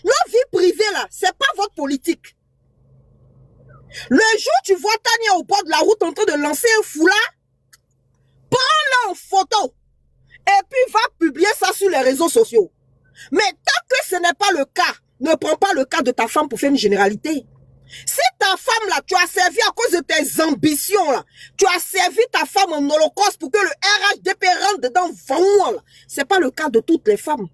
Leur vie privée là, c'est pas votre politique. Le jour où tu vois Tania au bord de la route en train de lancer un foulard, prends-la en photo et puis va publier ça sur les réseaux sociaux. Mais tant que ce n'est pas le cas, ne prends pas le cas de ta femme pour faire une généralité. Si ta femme là, tu as servi à cause de tes ambitions là, tu as servi ta femme en holocauste pour que le RHDP rentre dedans, c'est pas le cas de toutes les femmes.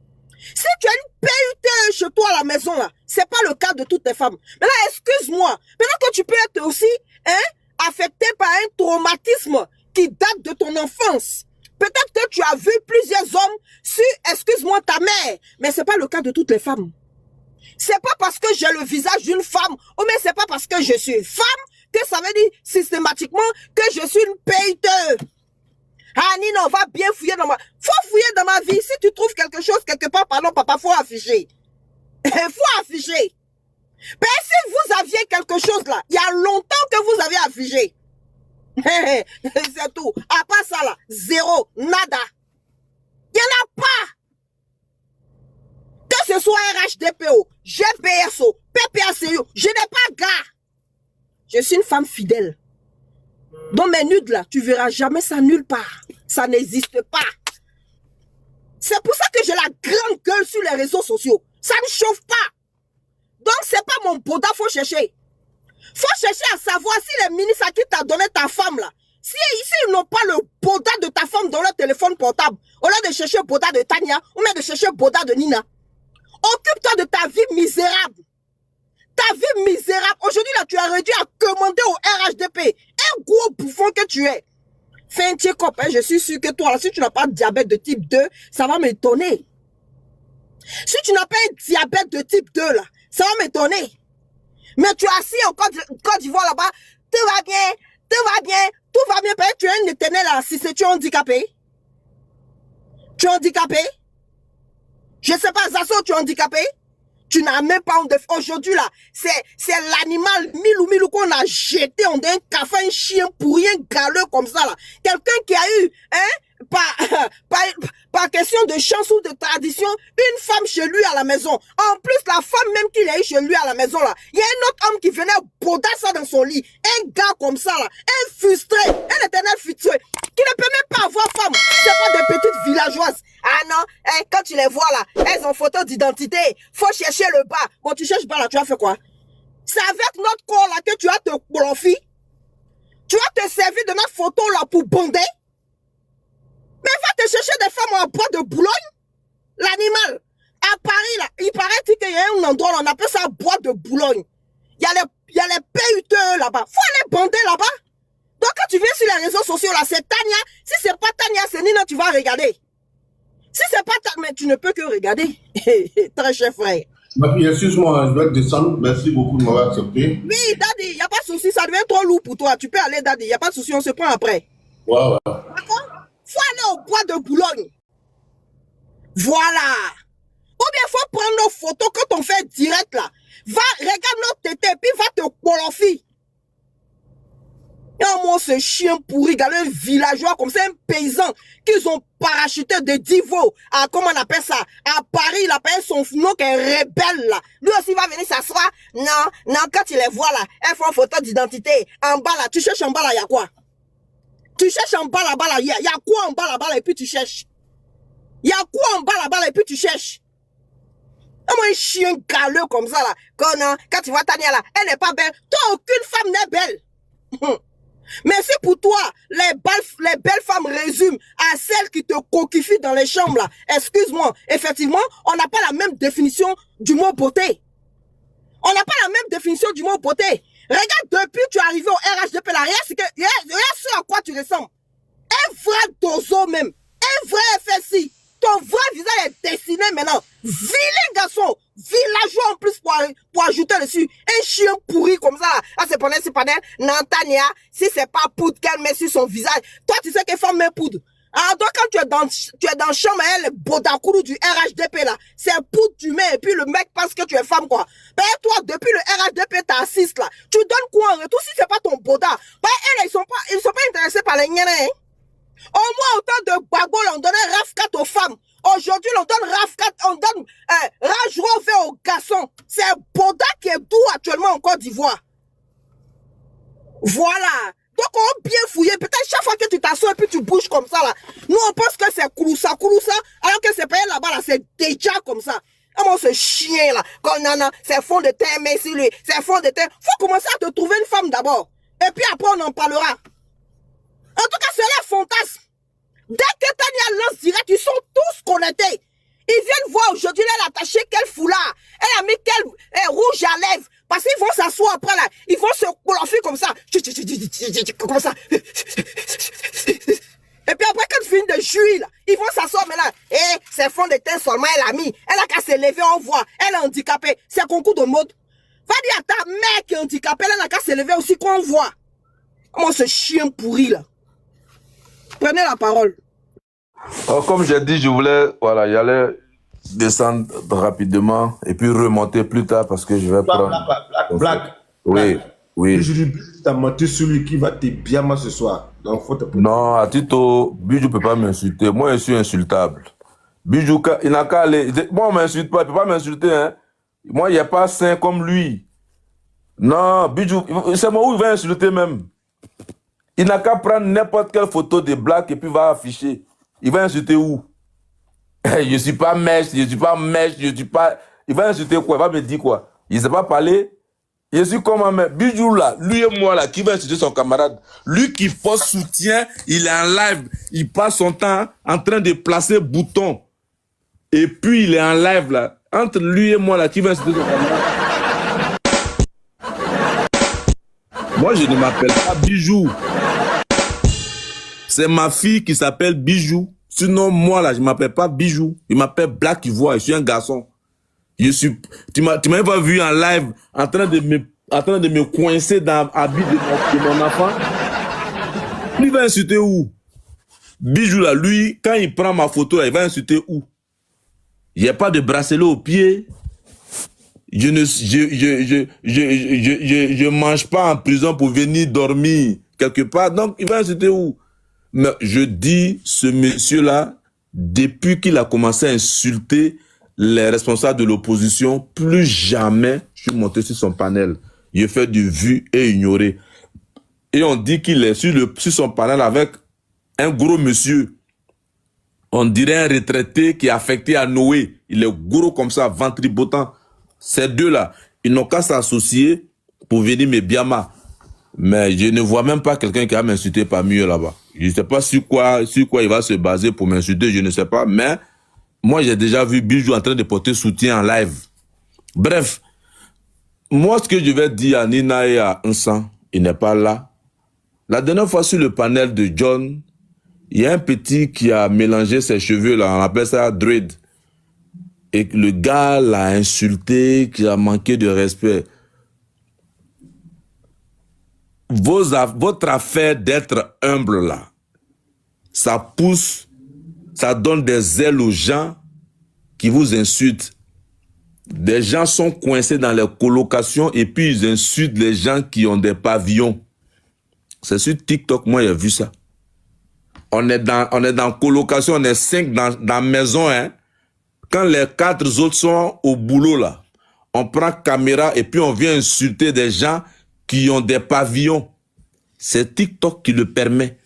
Si tu as une PUT chez toi à la maison là, c'est pas le cas de toutes les femmes. Mais là, excuse-moi, maintenant que tu peux être aussi affecté par un traumatisme qui date de ton enfance, peut-être que tu as vu plusieurs hommes sur, excuse-moi, ta mère, mais c'est pas le cas de toutes les femmes. C'est pas parce que j'ai le visage d'une femme, ou mais c'est pas parce que je suis une femme que ça veut dire systématiquement que je suis une PUT. Ah Nina, on va bien fouiller dans faut fouiller dans ma vie. Si tu trouves quelque chose quelque part, pardon papa, faut afficher. Faut afficher. Mais si vous aviez quelque chose là, il y a longtemps que vous avez affiché. C'est tout. À part ça là, zéro, nada. Il n'y en a pas. Que ce soit RHDPO, GPSO, PPACO, je n'ai pas gars. Je suis une femme fidèle. Dans mes nudes là, tu verras jamais ça nulle part. Ça n'existe pas. C'est pour ça que j'ai la grande gueule sur les réseaux sociaux. Ça ne chauffe pas. Donc c'est pas mon boda, faut chercher. Faut chercher à savoir si les ministres à qui t'as donné ta femme là, si ils n'ont pas le boda de ta femme dans leur téléphone portable, au lieu de chercher le boda de Tania, ou même de chercher le boda de Nina. Occupe-toi de ta vie misérable. Ta vie misérable. Aujourd'hui, là, tu as réduit à commander au RHDP. Un gros bouffon que tu es. Fais un check-up, hein. Je suis sûr que toi, là, si tu n'as pas de diabète de type 2, ça va m'étonner. Si tu n'as pas un diabète de type 2, là, Ça va m'étonner. Mais tu es assis en Côte d'Ivoire là-bas, tout va bien, tout va bien. Peut-être tu es un éternel assis, tu es handicapé. Tu es handicapé. Je ne sais pas, Zasso, tu es handicapé. Tu n'as même pas honte de... Aujourd'hui, là, c'est l'animal milou qu'on a jeté en un café, un chien pourri, un galeux comme ça, là. Quelqu'un qui a eu, par question de chance ou de tradition, une femme chez lui à la maison. En plus, la femme même qu'il a eu chez lui à la maison, là, il y a un autre homme qui venait bourder ça dans son lit. Un gars comme ça, là, un frustré, un éternel frustré, qui ne peut même pas avoir femme. C'est pas de petites villageoises. Ah non, quand tu les vois là, elles ont photo d'identité. Faut chercher le bas. Bon, tu cherches bas là, tu vas faire quoi? C'est avec notre corps là que tu vas te bluffer. Tu vas te servir de notre photo là pour bonder. Mais va te chercher des femmes en bois de Boulogne. L'animal. À Paris là, il paraît qu'il y a un endroit là, on appelle ça bois de Boulogne. Il y a les PUTE là-bas. Faut aller bander là-bas. Donc quand tu viens sur les réseaux sociaux là, c'est Tania. Si c'est pas Tania, c'est Nina, tu vas regarder. Si c'est pas Tania, mais tu ne peux que regarder. Très cher frère. Ma fille, excuse-moi, je dois descendre. Merci beaucoup de m'avoir accepté. Oui, Daddy, il n'y a pas de souci, ça devient trop lourd pour toi. Tu peux aller, Daddy, il n'y a pas de souci, on se prend après. Ouais. D'accord? Faut aller au bois de Boulogne. Voilà. Ou bien faut prendre nos photos quand on fait direct là. Va, regarde notre tété, puis va te coloffer. Et moi, ce chien pourri, regarde un villageois comme ça, un paysan, qu'ils ont parachuté de Divo à, comment on appelle ça, à Paris, il appelle son nom qui est rebelle là. Lui aussi va venir s'asseoir. Non, quand tu les vois là, elles font photo d'identité. En bas là, tu cherches en bas là, il y a quoi? Tu cherches en bas là-bas là, il y a quoi en bas là-bas là, et puis tu cherches? Il y a quoi en bas là-bas là, et puis tu cherches? Moi, un chien galeux comme ça là, quand tu vois Tania là, elle n'est pas belle. Toi, aucune femme n'est belle. Mais si pour toi, les belles femmes résument à celles qui te coquifient dans les chambres là, excuse-moi, effectivement, on n'a pas la même définition du mot beauté. On n'a pas la même définition du mot beauté. Regarde, depuis que tu es arrivé au RHDP là, regarde ce à quoi tu ressembles. Un vrai dozo même, un vrai FSI. Ton vrai visage est dessiné maintenant. Vilain garçon, villageois en plus pour ajouter dessus. Un chien pourri comme ça. Ah, c'est pas non, Tania, si c'est pas poudre qu'elle met sur son visage. Toi, tu sais qu'elle fait met poudre. Ah, donc quand tu es dans le chambre, elle est bodakourou du RHDP là. C'est poudre tu mets et puis le mec pense que tu es femme quoi. Ben toi, depuis le RHDP, t'as 6 là. Tu donnes quoi en retour si c'est pas ton boda? Ben elles, ils sont pas intéressés par les gnanes, hein. Au moins, autant de bagos, on donnait RAF4 aux femmes. Aujourd'hui, on donne RAF4, on donne Range Rover aux garçons. C'est Boda qui est doux actuellement en Côte d'Ivoire. Voilà. Donc, on va bien fouiller. Peut-être chaque fois que tu t'assois et puis tu bouges comme ça, là. Nous, on pense que c'est Kouroussa, alors que c'est pas là-bas, là. C'est déjà comme ça. Comment ce chien, là. Non, c'est fond de terre, mais si lui, c'est fond de terre. Faut commencer à te trouver une femme d'abord. Et puis après, on en parlera. En tout cas, c'est la fantasme. Dès que Tania lance direct, ils sont tous connectés. Ils viennent voir aujourd'hui, elle a attaché quel foulard. Elle a mis quel rouge à lèvres. Parce qu'ils vont s'asseoir après là. Ils vont se coloffer comme ça. Comme ça. Et puis après, quand tu finis de jouir, ils vont s'asseoir maintenant. Et c'est fond de teint seulement, elle a mis. Elle a qu'à se lever, on voit. Elle est handicapée. C'est un concours de mode. Va dire à ta mère qui est handicapée, elle n'a qu'à se lever aussi qu'on voit. Comment ce chien pourri là. Prenez la parole. Comme j'ai dit, je voulais, voilà, j'allais descendre rapidement et puis remonter plus tard parce que je vais prendre... Black. Oui. Je dis, tu as menti celui qui va te bien ce soir. Donc, faut te... Non, à Tito, Bijou ne peut pas m'insulter. Moi, je suis insultable. Bijou, il n'a qu'à aller... Moi, on ne m'insulte pas, il ne peut pas m'insulter. Hein. Moi, il n'y a pas saint comme lui. Non, Bijou, c'est moi où il va insulter même. Il n'a qu'à prendre n'importe quelle photo de Black et puis va afficher. Il va insulter où? Je ne suis pas mèche, je ne suis pas... Il va insulter quoi? Il va me dire quoi? Il ne sait pas parler? Je suis comme un mec. Bijou là, lui et moi là, qui va insulter son camarade? Lui qui force soutien, il est en live. Il passe son temps en train de placer bouton. Et puis il est en live là. Entre lui et moi là, qui va insulter son camarade? Moi, je ne m'appelle pas Bijou. C'est ma fille qui s'appelle Bijou. Sinon, moi, là, je ne m'appelle pas Bijou. Il m'appelle Black Ivoire. Je suis un garçon. Tu m'as pas vu en live en train de me coincer dans l'habit de mon enfant. Lui va insulter où? Bijou là, lui, quand il prend ma photo, là, il va insulter où? Il n'y a pas de bracelet au pied. Je mange pas en prison pour venir dormir quelque part. Donc, il va insulter où? Mais je dis, ce monsieur-là, depuis qu'il a commencé à insulter les responsables de l'opposition, plus jamais je suis monté sur son panel. Il fait du vu et ignoré. Et on dit qu'il est sur son panel avec un gros monsieur. On dirait un retraité qui est affecté à Noé. Il est gros comme ça, ventripotent. Ces deux-là, ils n'ont qu'à s'associer pour venir me biama. Mais je ne vois même pas quelqu'un qui va m'insulter parmi eux là-bas. Je ne sais pas sur quoi il va se baser pour m'insulter, je ne sais pas. Mais moi, j'ai déjà vu Bijou en train de porter soutien en live. Bref, moi, ce que je vais dire à Nina et à Unsan, il n'est pas là. La dernière fois sur le panel de John, il y a un petit qui a mélangé ses cheveux là, on appelle ça dread. Et le gars l'a insulté, qui a manqué de respect. Votre affaire d'être humble là, ça pousse, ça donne des ailes aux gens qui vous insultent. Des gens sont coincés dans les colocations et puis ils insultent les gens qui ont des pavillons. C'est sur TikTok, moi j'ai vu ça. On est dans colocation, on est 5 dans maison, hein. Quand les 4 autres sont au boulot là, on prend caméra et puis on vient insulter des gens qui ont des pavillons. C'est TikTok qui le permet.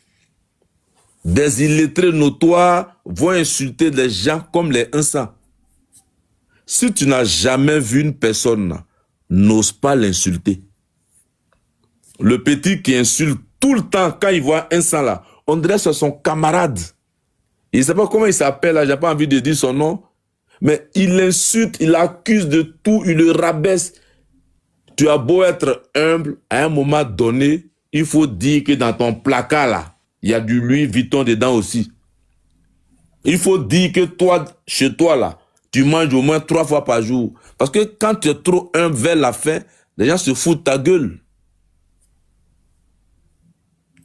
Des illettrés notoires vont insulter des gens comme les Insans. Si tu n'as jamais vu une personne, n'ose pas l'insulter. Le petit qui insulte tout le temps quand il voit un sang là, on dirait que c'est son camarade. Il ne sait pas comment il s'appelle là, j'ai pas envie de dire son nom. Mais il insulte, il accuse de tout, il le rabaisse. Tu as beau être humble, à un moment donné, il faut dire que dans ton placard là, il y a du Louis Vuitton dedans aussi. Il faut dire que toi, chez toi là, tu manges au moins 3 fois par jour. Parce que quand tu es trop humble vers la fin, les gens se foutent de ta gueule.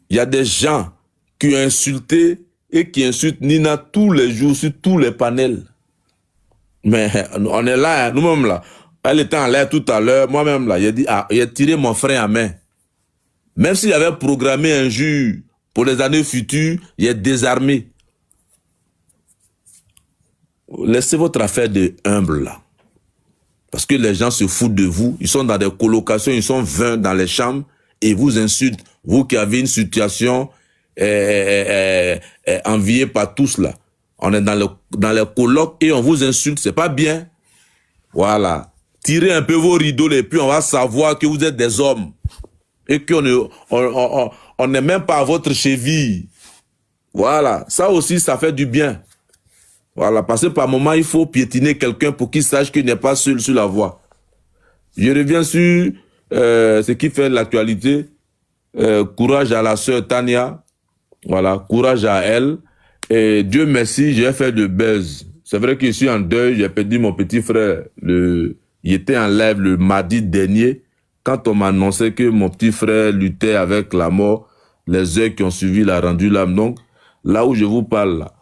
Il y a des gens qui ont insulté et qui insultent Nina tous les jours sur tous les panels. Mais on est là, hein, nous-mêmes là. Elle était en l'air tout à l'heure, moi-même là, il a tiré mon frère à main. Même s'il avait programmé un jour pour les années futures, il est désarmé. Laissez votre affaire de humble là. Parce que les gens se foutent de vous, ils sont dans des colocations, ils sont 20 dans les chambres et vous insultent. Vous qui avez une situation enviée par tous là. On est dans les colloques et on vous insulte, c'est pas bien. Voilà. Tirez un peu vos rideaux et puis on va savoir que vous êtes des hommes. Et qu'on n'est même pas à votre cheville. Voilà. Ça aussi, ça fait du bien. Voilà. Parce que par moment, il faut piétiner quelqu'un pour qu'il sache qu'il n'est pas seul sur la voie. Je reviens sur ce qui fait l'actualité. Courage à la sœur Tania. Voilà. Courage à elle. Et Dieu merci, j'ai fait le buzz. C'est vrai que je suis en deuil, j'ai perdu mon petit frère. Il était en live le mardi dernier, quand on m'a annoncé que mon petit frère luttait avec la mort. Les heures qui ont suivi l'a rendu l'âme. Donc, là où je vous parle, là,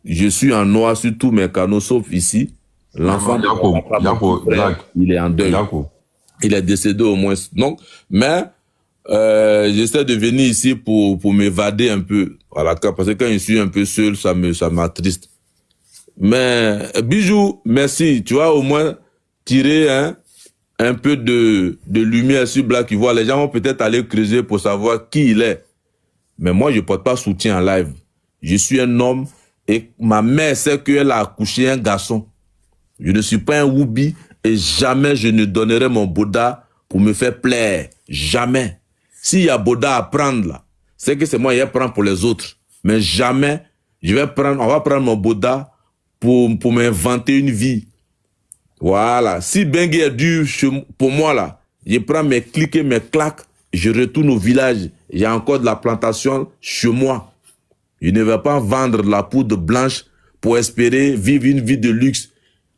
je suis en noir sur tous mes canaux, sauf ici. L'enfant de mon frère, il est en deuil. Il est décédé au moins. Donc, mais j'essaie de venir ici pour m'évader un peu. Voilà, parce que quand je suis un peu seul, ça m'attriste. Mais Bijou, merci. Tu vas au moins tirer un peu de lumière sur Black Ivoire. Les gens vont peut-être aller creuser pour savoir qui il est. Mais moi, je ne porte pas soutien en live. Je suis un homme et ma mère sait qu'elle a accouché un garçon. Je ne suis pas un woubi et jamais je ne donnerai mon boda pour me faire plaire. Jamais. S'il y a boda à prendre là, c'est que c'est moi qui vais prendre pour les autres. Mais jamais, on va prendre mon boda pour m'inventer une vie. Voilà. Si Bengue est dur pour moi là, je prends mes clics et mes claques, je retourne au village. Il y a encore de la plantation chez moi. Je ne vais pas vendre la poudre blanche pour espérer vivre une vie de luxe.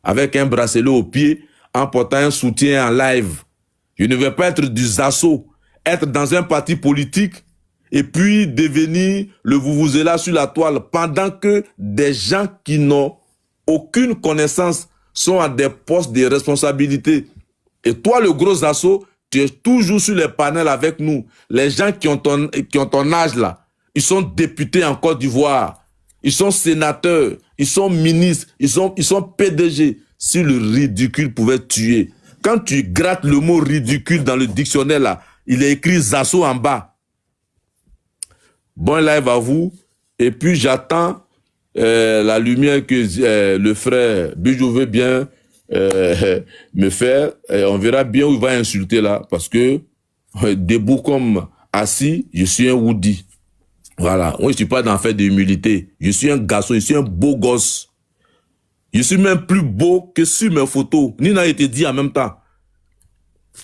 avec un bracelet au pied, en portant un soutien en live. Je ne veux pas être du Zasso, être dans un parti politique et puis devenir le vuvuzela sur la toile pendant que des gens qui n'ont aucune connaissance sont à des postes de responsabilité. Et toi, le gros Zasso, tu es toujours sur les panels avec nous. Les gens qui ont ton âge là, ils sont députés en Côte d'Ivoire, ils sont sénateurs, ils sont ministres, ils sont PDG. Si le ridicule pouvait tuer, quand tu grattes le mot ridicule dans le dictionnaire là, il est écrit Zasso en bas. Bon live à vous. Et puis j'attends la lumière que le frère Bijou veut bien me faire. On verra bien où il va insulter là. Parce que debout comme assis, je suis un Woody. Voilà. Moi, je ne suis pas dans le fait d'humilité. Je suis un garçon, je suis un beau gosse. Je suis même plus beau que sur mes photos. Nina a été dit en même temps.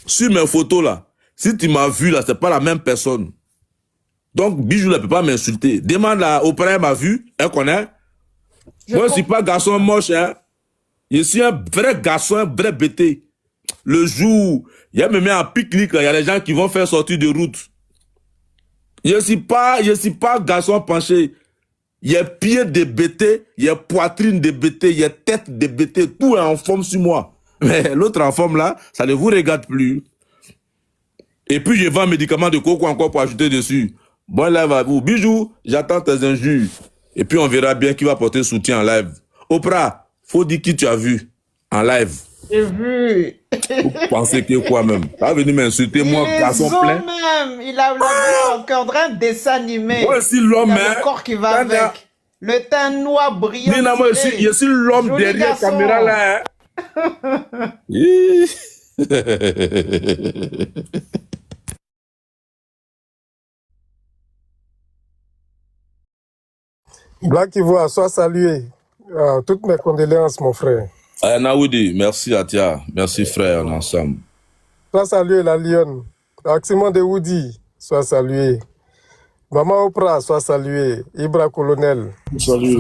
Sur mes photos là, si tu m'as vu là, c'est pas la même personne. Donc, Bijou ne peut pas m'insulter. Demande au père, elle m'a vu, elle connaît. Moi, je ne suis pas garçon moche, hein. Je suis un vrai garçon, un vrai bêté. Le jour, il y a même un pique-nique, il y a des gens qui vont faire sortir de route. Je ne suis pas garçon penché. Il y a pieds de bêté, il y a poitrine de bêté, il y a tête de bêté, tout est en forme sur moi. Mais l'autre en forme là, ça ne vous regarde plus. Et puis je vends un médicament de coco encore pour ajouter dessus. Bon live à vous. Bijou, j'attends tes injures. Et puis on verra bien qui va porter soutien en live. Oprah, faut dire qui tu as vu en live. J'ai vu. Vous pensez que quoi même? Tu vas venir m'insulter, moi, garçon plein. Même. Il a le corps un dessin animé. Moi aussi l'homme, hein. Le corps qui va avec. Le teint noir brillant. Nina, moi aussi, je suis l'homme derrière la caméra là. Hein. Black Ivoire, sois salué. Toutes mes condoléances, mon frère. Naoudi, merci Atia. Merci frère, on est ensemble. Sois salué, la lionne. Aximon de Woody, sois salué. Maman Oprah, sois salué. Ibra Colonel. Salut.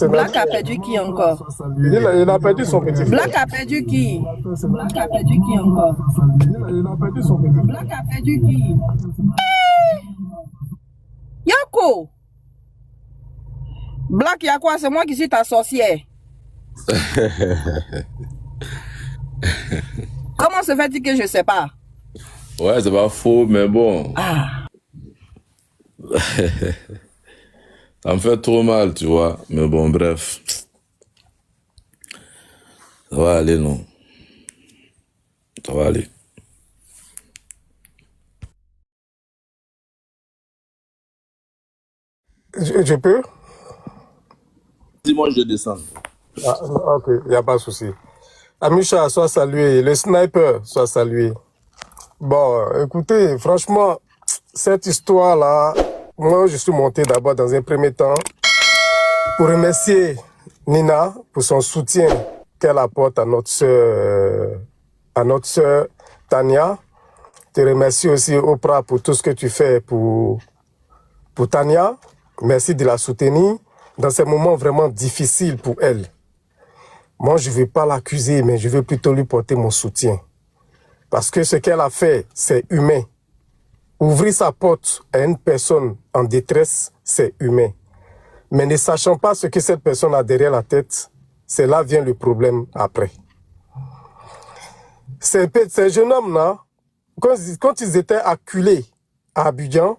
Black a perdu qui encore? Il a perdu son petit frère. Black a perdu qui? Black a perdu qui encore? Il a perdu son petit frère. Black a perdu qui? Yako! Black, y'a quoi? C'est moi qui suis ta sorcière. Comment se fait-il que je sais pas? Ouais, c'est pas faux, mais bon. Ah. Ça me fait trop mal, tu vois. Mais bon, bref. Ça va aller, non? Ça va aller. Je peux? Dis-moi, je descends. Ah, ok, il n'y a pas de souci. Amisha, sois salué. Le sniper, sois salué. Bon, écoutez, franchement, cette histoire-là, moi, je suis monté d'abord dans un premier temps pour remercier Nina pour son soutien qu'elle apporte à notre sœur Tania. Je remercie aussi Oprah pour tout ce que tu fais pour Tania. Merci de la soutenir dans ces moments vraiment difficiles pour elle. Moi, je ne vais pas l'accuser, mais je vais plutôt lui porter mon soutien. Parce que ce qu'elle a fait, c'est humain. Ouvrir sa porte à une personne en détresse, c'est humain. Mais ne sachant pas ce que cette personne a derrière la tête, c'est là vient le problème après. Ces jeunes hommes-là, quand ils étaient acculés à Abidjan,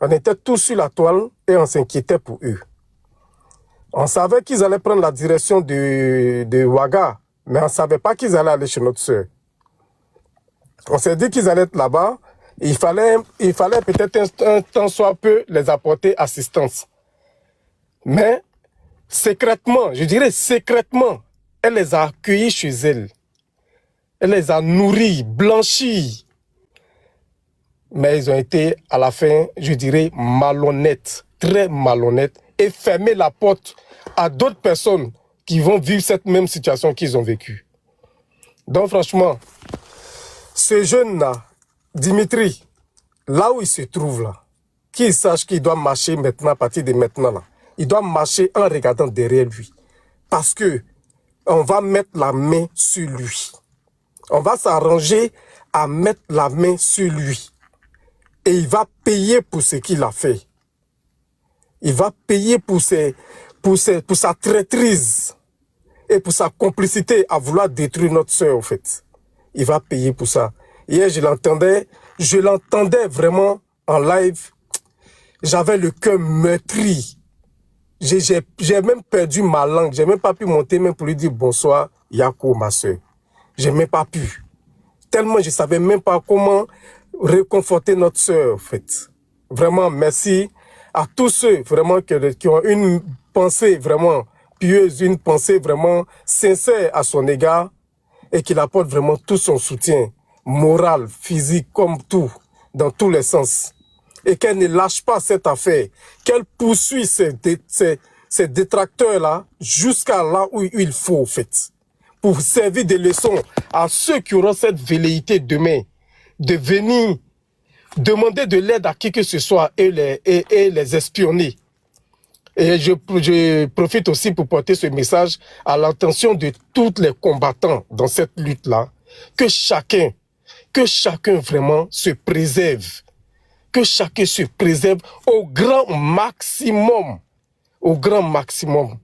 on était tous sur la toile et on s'inquiétait pour eux. On savait qu'ils allaient prendre la direction de Ouaga, mais on ne savait pas qu'ils allaient aller chez notre sœur. On s'est dit qu'ils allaient être là-bas. Il fallait peut-être un temps soit peu les apporter assistance. Mais secrètement, je dirais secrètement, elle les a accueillis chez elle. Elle les a nourris, blanchis. Mais ils ont été à la fin, je dirais, malhonnêtes, très malhonnêtes, et fermé la porte à d'autres personnes qui vont vivre cette même situation qu'ils ont vécue. Donc franchement, ce jeune-là, Dimitri, là où il se trouve là, qu'il sache qu'il doit marcher maintenant, à partir de maintenant là, il doit marcher en regardant derrière lui. Parce que on va mettre la main sur lui. On va s'arranger à mettre la main sur lui. Et il va payer pour ce qu'il a fait. Il va payer pour sa traîtrise et pour sa complicité à vouloir détruire notre sœur, en fait. Il va payer pour ça. Hier, je l'entendais vraiment en live. J'avais le cœur meurtri. J'ai même perdu ma langue. J'ai même pas pu monter même pour lui dire bonsoir, Yako, ma soeur. J'ai même pas pu. Tellement je savais même pas comment réconforter notre soeur, en fait. Vraiment, merci à tous ceux vraiment qui ont une pensée vraiment pieuse, une pensée vraiment sincère à son égard et qui apporte vraiment tout son soutien, moral, physique, comme tout, dans tous les sens. Et qu'elle ne lâche pas cette affaire, qu'elle poursuit ces détracteurs-là jusqu'à là où il faut, en fait, pour servir de leçons à ceux qui auront cette velléité demain de venir demander de l'aide à qui que ce soit et les espionner. Et je profite aussi pour porter ce message à l'attention de tous les combattants dans cette lutte-là, que chacun vraiment se préserve. Que chacun se préserve au grand maximum. Au grand maximum.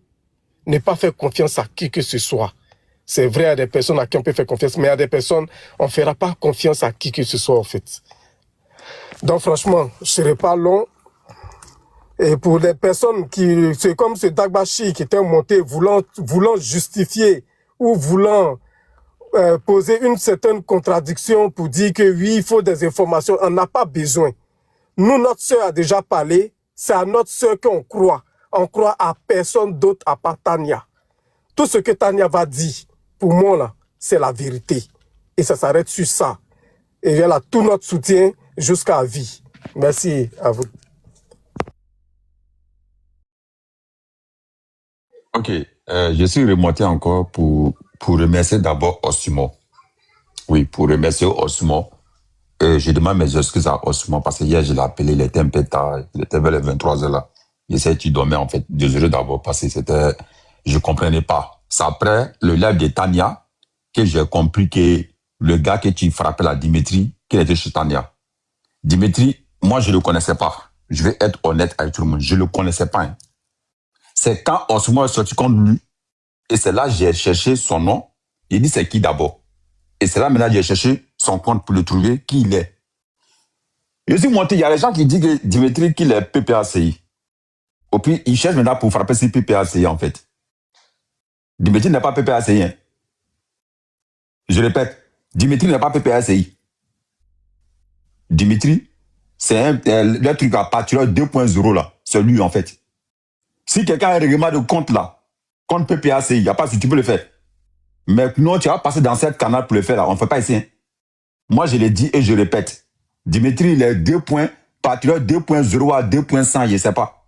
Ne pas faire confiance à qui que ce soit. C'est vrai, à des personnes à qui on peut faire confiance, mais à des personnes, on ne fera pas confiance à qui que ce soit, en fait. Donc, franchement, je ne serai pas long. Et pour les personnes qui, c'est comme ce Dagbashi qui était monté voulant justifier ou voulant poser une certaine contradiction pour dire que oui, il faut des informations, on n'a pas besoin. Nous, notre sœur a déjà parlé, c'est à notre sœur qu'on croit. On croit à personne d'autre à part Tania. Tout ce que Tania va dire, pour moi, là, c'est la vérité. Et ça s'arrête sur ça. Et elle a tout notre soutien jusqu'à vie. Merci à vous. Ok, je suis remonté encore pour remercier d'abord Osimo. Oui, pour remercier Osimo. Je demande mes excuses à Osimo parce que hier je l'ai appelé, il était un peu tard, il était vers les 23h là. J'essayais de dormir en fait. Désolé d'abord parce que je comprenais pas. C'est après le live de Tania que j'ai compris que le gars que tu frappais là, Dimitri, qu'il était chez Tania. Dimitri, moi je le connaissais pas. Je vais être honnête avec tout le monde, je le connaissais pas. Hein. C'est quand Osmo est sorti contre lui, et c'est là que j'ai cherché son nom. Il dit c'est qui d'abord. Et c'est là maintenant que j'ai cherché son compte pour le trouver, qui il est. Je suis monté, il y a des gens qui disent que Dimitri, qu'il est PPACI. Et puis, il cherche maintenant pour frapper sur PPACI en fait. Dimitri n'est pas PPACI. Hein. Je répète, Dimitri n'est pas PPACI. Dimitri, c'est le truc à Patriote 2.0 là. C'est lui en fait. Si quelqu'un a un règlement de compte là, compte PPACI, il n'y a pas si tu peux le faire. Mais non, tu vas passer dans cette canal pour le faire là. On ne fait pas ici. Hein. Moi, je l'ai dit et je répète. Dimitri, il est 2 points, Patriote 2.0 à 2.100, je ne sais pas.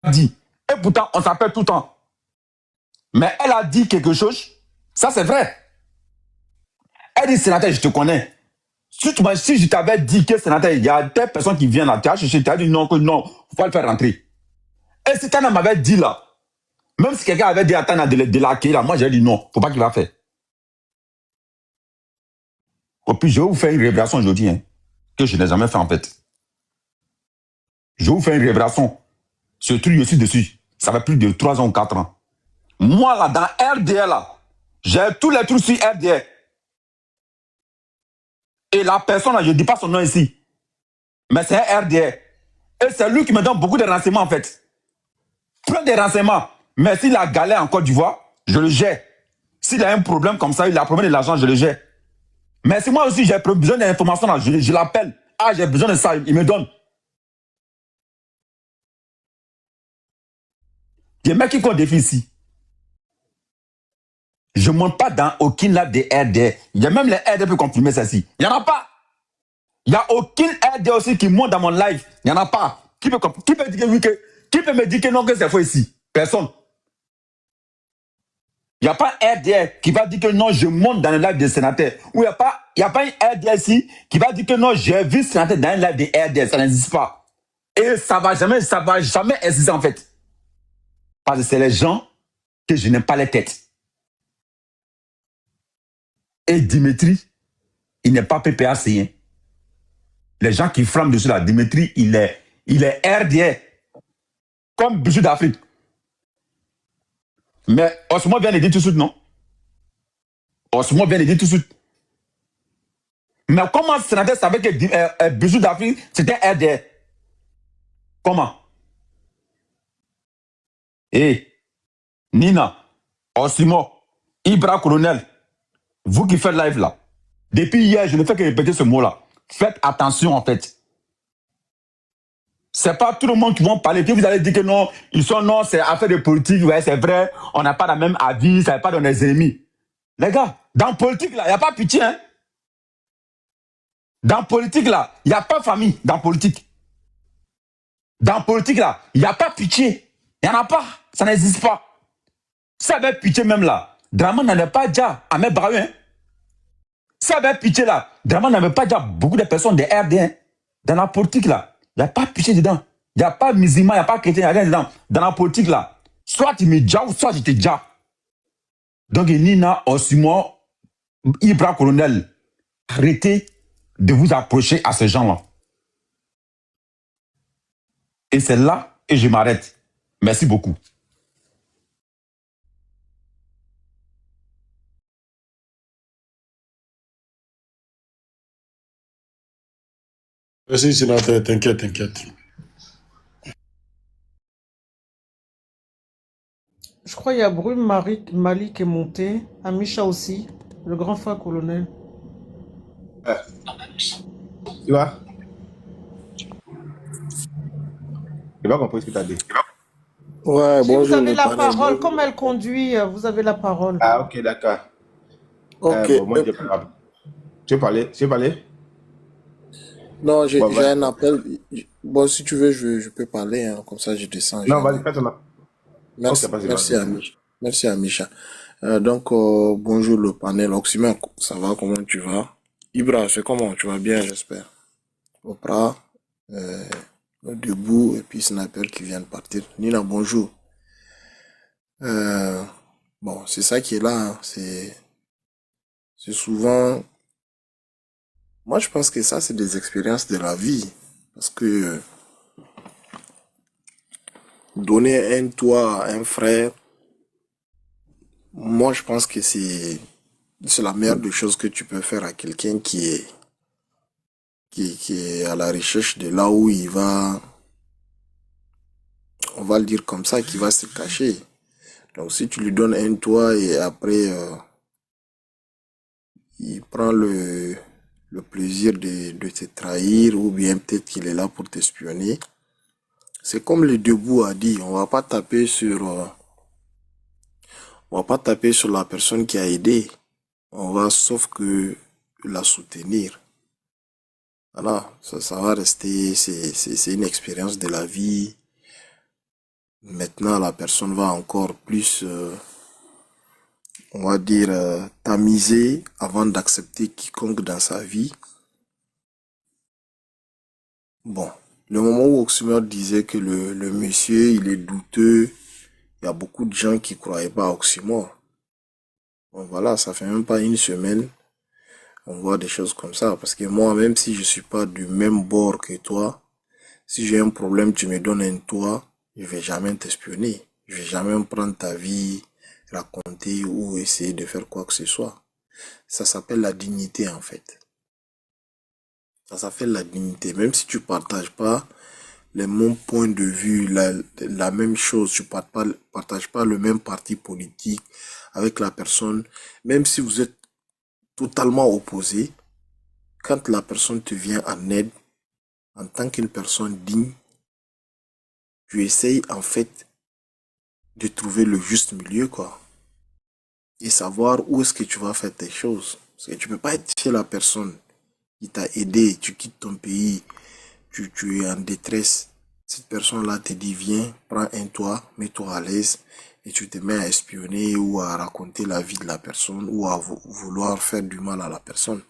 Dit. Et pourtant, on s'appelle tout le temps. Mais elle a dit quelque chose. Ça, c'est vrai. Elle dit, sénateur, je te connais. Si je t'avais dit que sénateur, il y a des personnes qui viennent là, tu as cherché, tu as dit non, faut pas le faire rentrer. Et si Tana m'avait dit là, même si quelqu'un avait dit à Tana de l'accueillir là, moi j'ai dit non, faut pas qu'il va faire. Et puis je vais vous faire une révélation aujourd'hui, hein, que je n'ai jamais fait en fait. Je vais vous faire une révélation. Ce truc, je suis dessus. Ça fait plus de 3 ans ou 4 ans. Moi là, dans RDR là, j'ai tous les trucs sur RDR. Et la personne là, je ne dis pas son nom ici. Mais c'est un RDR. Et c'est lui qui me donne beaucoup de renseignements en fait. Plein de renseignements. Mais s'il a galère en Côte d'Ivoire, je le gère. S'il a un problème comme ça, il a un problème de l'argent, je le gère. Mais si moi aussi j'ai besoin d'informations là, je l'appelle. Ah, j'ai besoin de ça, il me donne. Il y a un mec qui compte défi ici. Je ne monte pas dans aucune lab de RD. Il y a même les RD pour confirmer ça ici. Il n'y en a pas. Il n'y a aucune RD aussi qui monte dans mon live. Il n'y en a pas. Qui peut dire que oui, qui peut me dire que non, que c'est faux ici? Personne. Il n'y a pas un RDR qui va dire que non, je monte dans le live des sénateurs. Ou il n'y a pas un RDR ici qui va dire que non, j'ai vu sénateur dans un live des RDR. Ça n'existe pas. Et ça va jamais exister en fait. Parce que c'est les gens que je n'aime pas les têtes. Et Dimitri, il n'est pas PPAC. Hein. Les gens qui flambent dessus là, Dimitri, il est RDR. Comme Bijou d'Afrique. Mais Osmo vient de dire tout de suite, non? Osmo vient de dire tout de suite. Mais comment le sénateur savait que Bijou d'Afrique, c'était RDR? Comment? Nina, Osmo, Ibra Colonel, vous qui faites live là, depuis hier, je ne fais que répéter ce mot-là. Faites attention en fait. C'est pas tout le monde qui va parler. Puis vous allez dire que non, c'est affaire de politique, ouais, c'est vrai, on n'a pas le même avis, ça n'est pas dans les ennemis. Les gars, dans la politique là, il n'y a pas pitié, hein. Dans la politique là, il n'y a pas famille, dans la politique. Dans la politique là, il n'y a pas pitié. Il n'y en a pas, ça n'existe pas. Ça avait pitié même là. Draman n'avait pas déjà à mettre Brahu, hein. Ça avait pitié là. Draman n'avait pas déjà beaucoup de personnes de RD, hein. Dans la politique là. Il n'y a pas pitié dedans. Il n'y a pas musulman, il n'y a pas chrétien, il n'y a rien dedans. Dans la politique, là, soit tu me déjà ou soit je te déjà. Donc, Nina, Osimo, Ibra Colonel, arrêtez de vous approcher à ces gens-là. Et c'est là que je m'arrête. Merci beaucoup. Merci, sénateur, t'inquiète. Je crois qu'il y a Brume Mali qui est monté. Amisha aussi. Le grand frère colonel. Tu vois? J'ai pas compris ce que tu as dit. Ouais, Si bonjour. vous avez le la panel. parole, comme elle conduit, vous avez la parole. Ah, ok, d'accord. Ok. Bon, moi, tu veux parler? Non, j'ai Bon, j'ai vas-y. un appel. Bon, si tu veux, je peux parler, hein, comme ça je descends. Non, vas-y, fais ton appel. Merci, Ok, vas-y, merci vas-y. Amisha. Merci Amisha. Donc, bonjour le panel. Oxymène, ça va? Comment tu vas? Ibra, c'est comment? Tu vas bien, j'espère. Oprah, debout, et puis Sniper qui vient de partir. Nina, bonjour. Bon, c'est ça qui est là, hein. C'est souvent... Moi, je pense que ça, c'est des expériences de la vie. Parce que donner un toit à un frère, moi, je pense que c'est la meilleure des choses que tu peux faire à quelqu'un qui est à la recherche de là où il va, on va le dire comme ça, qui va se cacher. Donc, si tu lui donnes un toit et après, il prend le plaisir de te trahir ou bien peut-être qu'il est là pour t'espionner, c'est comme le debout a dit, on va pas taper sur la personne qui a aidé, on va sauf que la soutenir. Voilà, ça va rester, c'est une expérience de la vie. Maintenant, la personne va encore plus, on va dire, tamiser avant d'accepter quiconque dans sa vie. Bon, le moment où Oxymène disait que le monsieur, il est douteux, il y a beaucoup de gens qui ne croyaient pas à Oxymène. Bon, voilà, ça fait même pas une semaine, on voit des choses comme ça. Parce que moi, même si je suis pas du même bord que toi, si j'ai un problème, tu me donnes un toit, je vais jamais t'espionner. Je vais jamais me prendre ta vie, raconter ou essayer de faire quoi que ce soit. Ça s'appelle la dignité, en fait. Ça s'appelle la dignité. Même si tu partages pas les mêmes points de vue, la même chose, tu partages pas le même parti politique avec la personne, même si vous êtes totalement opposés, quand la personne te vient en aide, en tant qu'une personne digne, tu essayes en fait de trouver le juste milieu, quoi. Et savoir où est-ce que tu vas faire tes choses. Parce que tu peux pas être chez la personne qui t'a aidé, tu quittes ton pays, tu es en détresse. Cette personne-là te dit, viens, prends un toit, mets-toi à l'aise, et tu te mets à espionner ou à raconter la vie de la personne ou à vouloir faire du mal à la personne.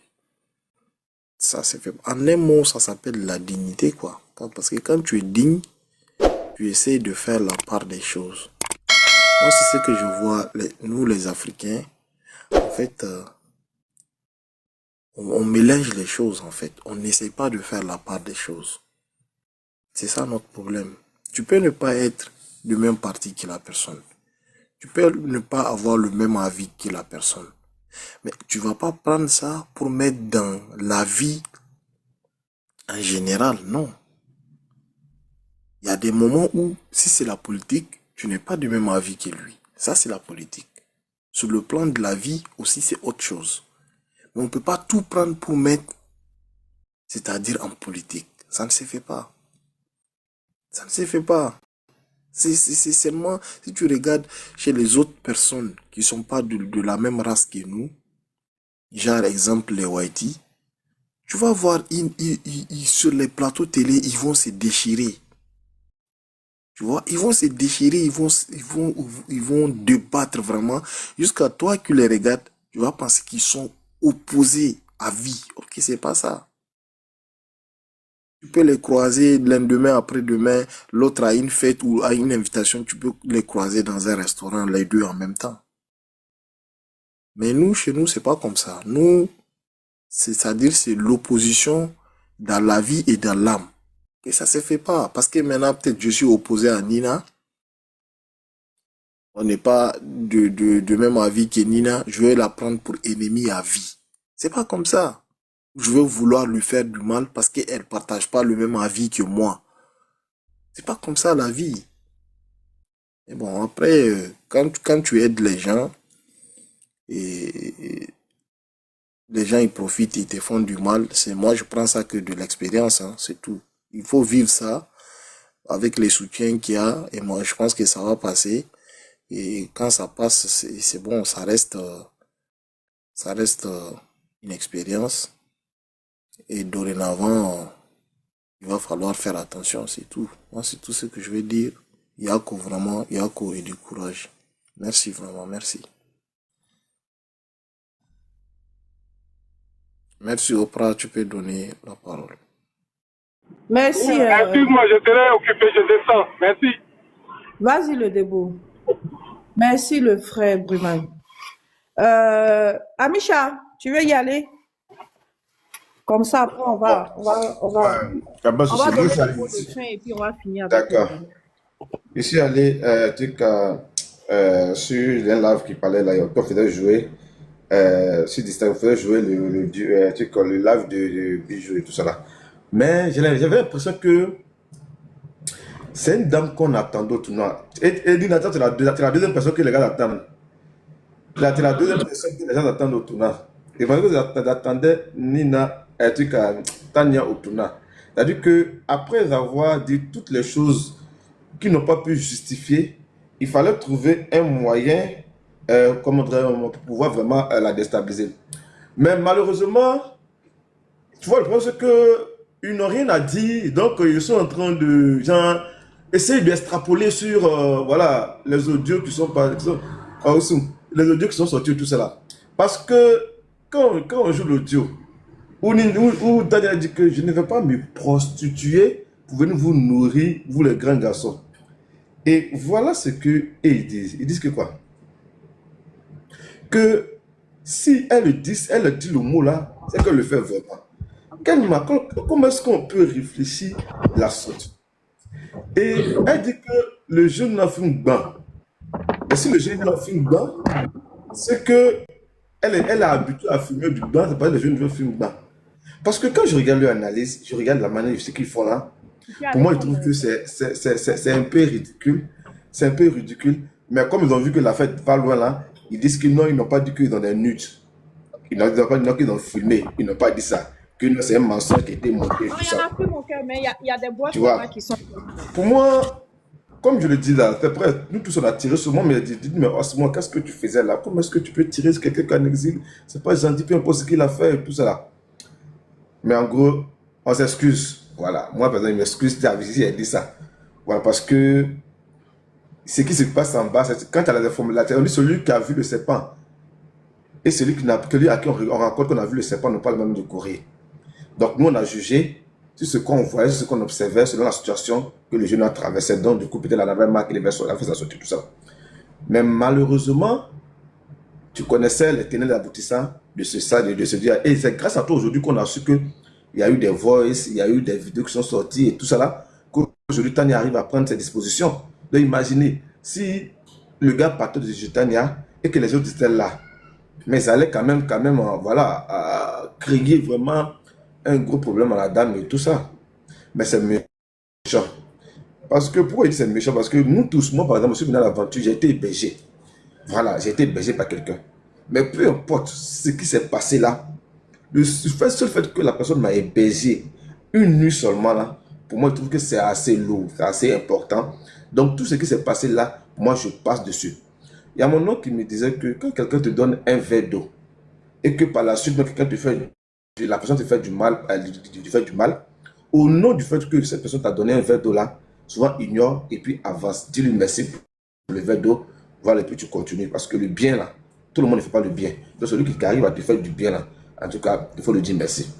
Ça, c'est fait. En un mot, ça s'appelle la dignité, quoi. Parce que quand tu es digne, tu essaies de faire la part des choses. Moi, c'est ce que je vois, nous les Africains, en fait, on mélange les choses, en fait. On n'essaie pas de faire la part des choses. C'est ça notre problème. Tu peux ne pas être du même parti que la personne. Tu peux ne pas avoir le même avis que la personne. Mais tu vas pas prendre ça pour mettre dans la vie en général, non. Il y a des moments où, si c'est la politique, tu n'es pas du même avis que lui. Ça, c'est la politique. Sur le plan de la vie aussi, c'est autre chose. Mais on ne peut pas tout prendre pour mettre, c'est-à-dire en politique. Ça ne se fait pas. Ça ne se fait pas. C'est seulement, si tu regardes chez les autres personnes qui ne sont pas de la même race que nous, genre exemple les Whitey, tu vas voir, sur les plateaux télé, ils vont se déchirer. Tu vois, ils vont se déchirer, ils vont débattre vraiment. Jusqu'à toi qui les regardes, tu vas penser qu'ils sont opposés à vie. Ok, c'est pas ça. Tu peux les croiser lendemain, après-demain, l'autre a une fête ou a une invitation, tu peux les croiser dans un restaurant, les deux en même temps. Mais nous, chez nous, c'est pas comme ça. Nous, c'est-à-dire c'est l'opposition dans la vie et dans l'âme. Et ça se fait pas. Parce que maintenant, peut-être je suis opposé à Nina. On n'est pas de même avis que Nina. Je vais la prendre pour ennemie à vie. C'est pas comme ça. Je vais vouloir lui faire du mal parce qu'elle partage pas le même avis que moi. C'est pas comme ça la vie. Et bon, après, quand tu aides les gens, et les gens ils profitent, ils te font du mal, moi je prends ça que de l'expérience, hein, c'est tout. Il faut vivre ça avec les soutiens qu'il y a, et moi je pense que ça va passer. Et quand ça passe, c'est bon, ça reste une expérience. Et dorénavant, il va falloir faire attention, c'est tout. Moi, c'est tout ce que je vais dire. Yako, vraiment, Yako et du courage. Merci, vraiment, merci. Merci, Oprah, tu peux donner la parole. Merci. Excuse-moi, je serai occupé, je descends. Merci. Vas-y, le debout. Merci, le frère Bruman. Amisha, tu veux y aller? Comme ça, après, on va donner le mot de fin et puis on va finir avec. D'accord. Je suis allé sur un live qui parlait là, on faisait jouer sur Discord, on faisait jouer le live de Bijou et tout ça là. Mais j'avais l'impression que c'est une dame qu'on attendait au tournoi. Et Nina, c'est la deuxième personne que les gars attendent. C'est la deuxième personne que les gens attendent au tournoi. Et parce que vous attendez Nina, Tania au tournoi. C'est-à-dire qu'après avoir dit toutes les choses qui n'ont pas pu justifier, il fallait trouver un moyen pour pouvoir vraiment la déstabiliser. Mais malheureusement, tu vois, le problème c'est qu'ils n'ont rien à dire, donc ils sont en train de essayer d'extrapoler sur voilà, les audios qui sont les audios qui sont sortis, tout cela. Parce que quand on joue l'audio, où Daniel dit que je ne vais pas me prostituer pour venir vous nourrir, vous les grands garçons. Et voilà ce qu'ils disent. Ils disent que quoi? Que si elle dit le mot là, c'est qu'elle le fait vraiment. Comment est-ce qu'on peut réfléchir la sorte? Et elle dit que le jeune n'a fume blanc. Et si le jeune n'a fume blanc, c'est que elle a habitué à fumer du blanc, c'est pas que le jeune veut fumer blanc. Parce que quand je regarde leur analyse, je regarde la manière de ce qu'ils font là, pour moi, je trouve que c'est un peu ridicule. C'est un peu ridicule. Mais comme ils ont vu que la fête va loin là, ils disent que non, ils n'ont pas dit qu'ils ont des nudes. Ils n'ont pas dit qu'ils ont filmé. Ils n'ont pas dit ça. Que c'est un mensonge qui a été monté. Non, il y en a plus, mon cœur, mais il y a des boîtes qui sont. Pour moi, comme je le dis là, c'est vrai, nous tous on a tiré sur moi, mais dites-moi, moi, qu'est-ce que tu faisais là? Comment est-ce que tu peux tirer sur quelqu'un qui est en exil? C'est pas gentil, peu importe ce qu'il a fait et tout ça là. Mais en gros, on s'excuse. Voilà. Moi, par exemple, je m'excuse si elle dit ça. Voilà, parce que Ce qui se passe en bas, c'est quand tu as la formulations, on dit celui qui a vu le serpent et celui qui n'a, à qui on rencontre qu'on a vu le serpent ne parle même de courir. Donc nous, on a jugé sur ce qu'on voyait, sur ce qu'on observait, selon la situation que le jeune a traversé. Donc du coup, peut-être la avait marqué les versos, la fait sa sortie, tout ça. Mais malheureusement, tu connaissais les tenants et les aboutissants de ce stade, de ce dire. Et c'est grâce à toi aujourd'hui qu'on a su qu'il y a eu des voices, il y a eu des vidéos qui sont sorties et tout ça là, qu'aujourd'hui Tania arrive à prendre ses dispositions. Donc imaginez, si le gars partait de Tania et que les autres étaient là, mais ça allait quand même voilà, créer vraiment un gros problème à la dame et tout ça. Mais c'est méchant. Parce que, pourquoi il dit c'est méchant? Parce que nous tous, moi par exemple, je suis venu à l'aventure, j'ai été hébergé. Voilà, j'ai été hébergé par quelqu'un. Mais peu importe ce qui s'est passé là, le seul fait que la personne m'a hébergé une nuit seulement là, pour moi je trouve que c'est assez lourd, c'est assez important. Donc tout ce qui s'est passé là, moi je passe dessus. Il y a mon oncle qui me disait que quand quelqu'un te donne un verre d'eau et que par la suite quelqu'un te fait, la personne te fait du mal, au nom du fait que cette personne t'a donné un verre d'eau là, souvent ignore et puis avance. Dis-lui merci pour le verre d'eau, voilà, et puis tu continues. Parce que le bien là, tout le monde ne fait pas le bien. Donc celui qui arrive à te faire du bien là, en tout cas, il faut le dire merci.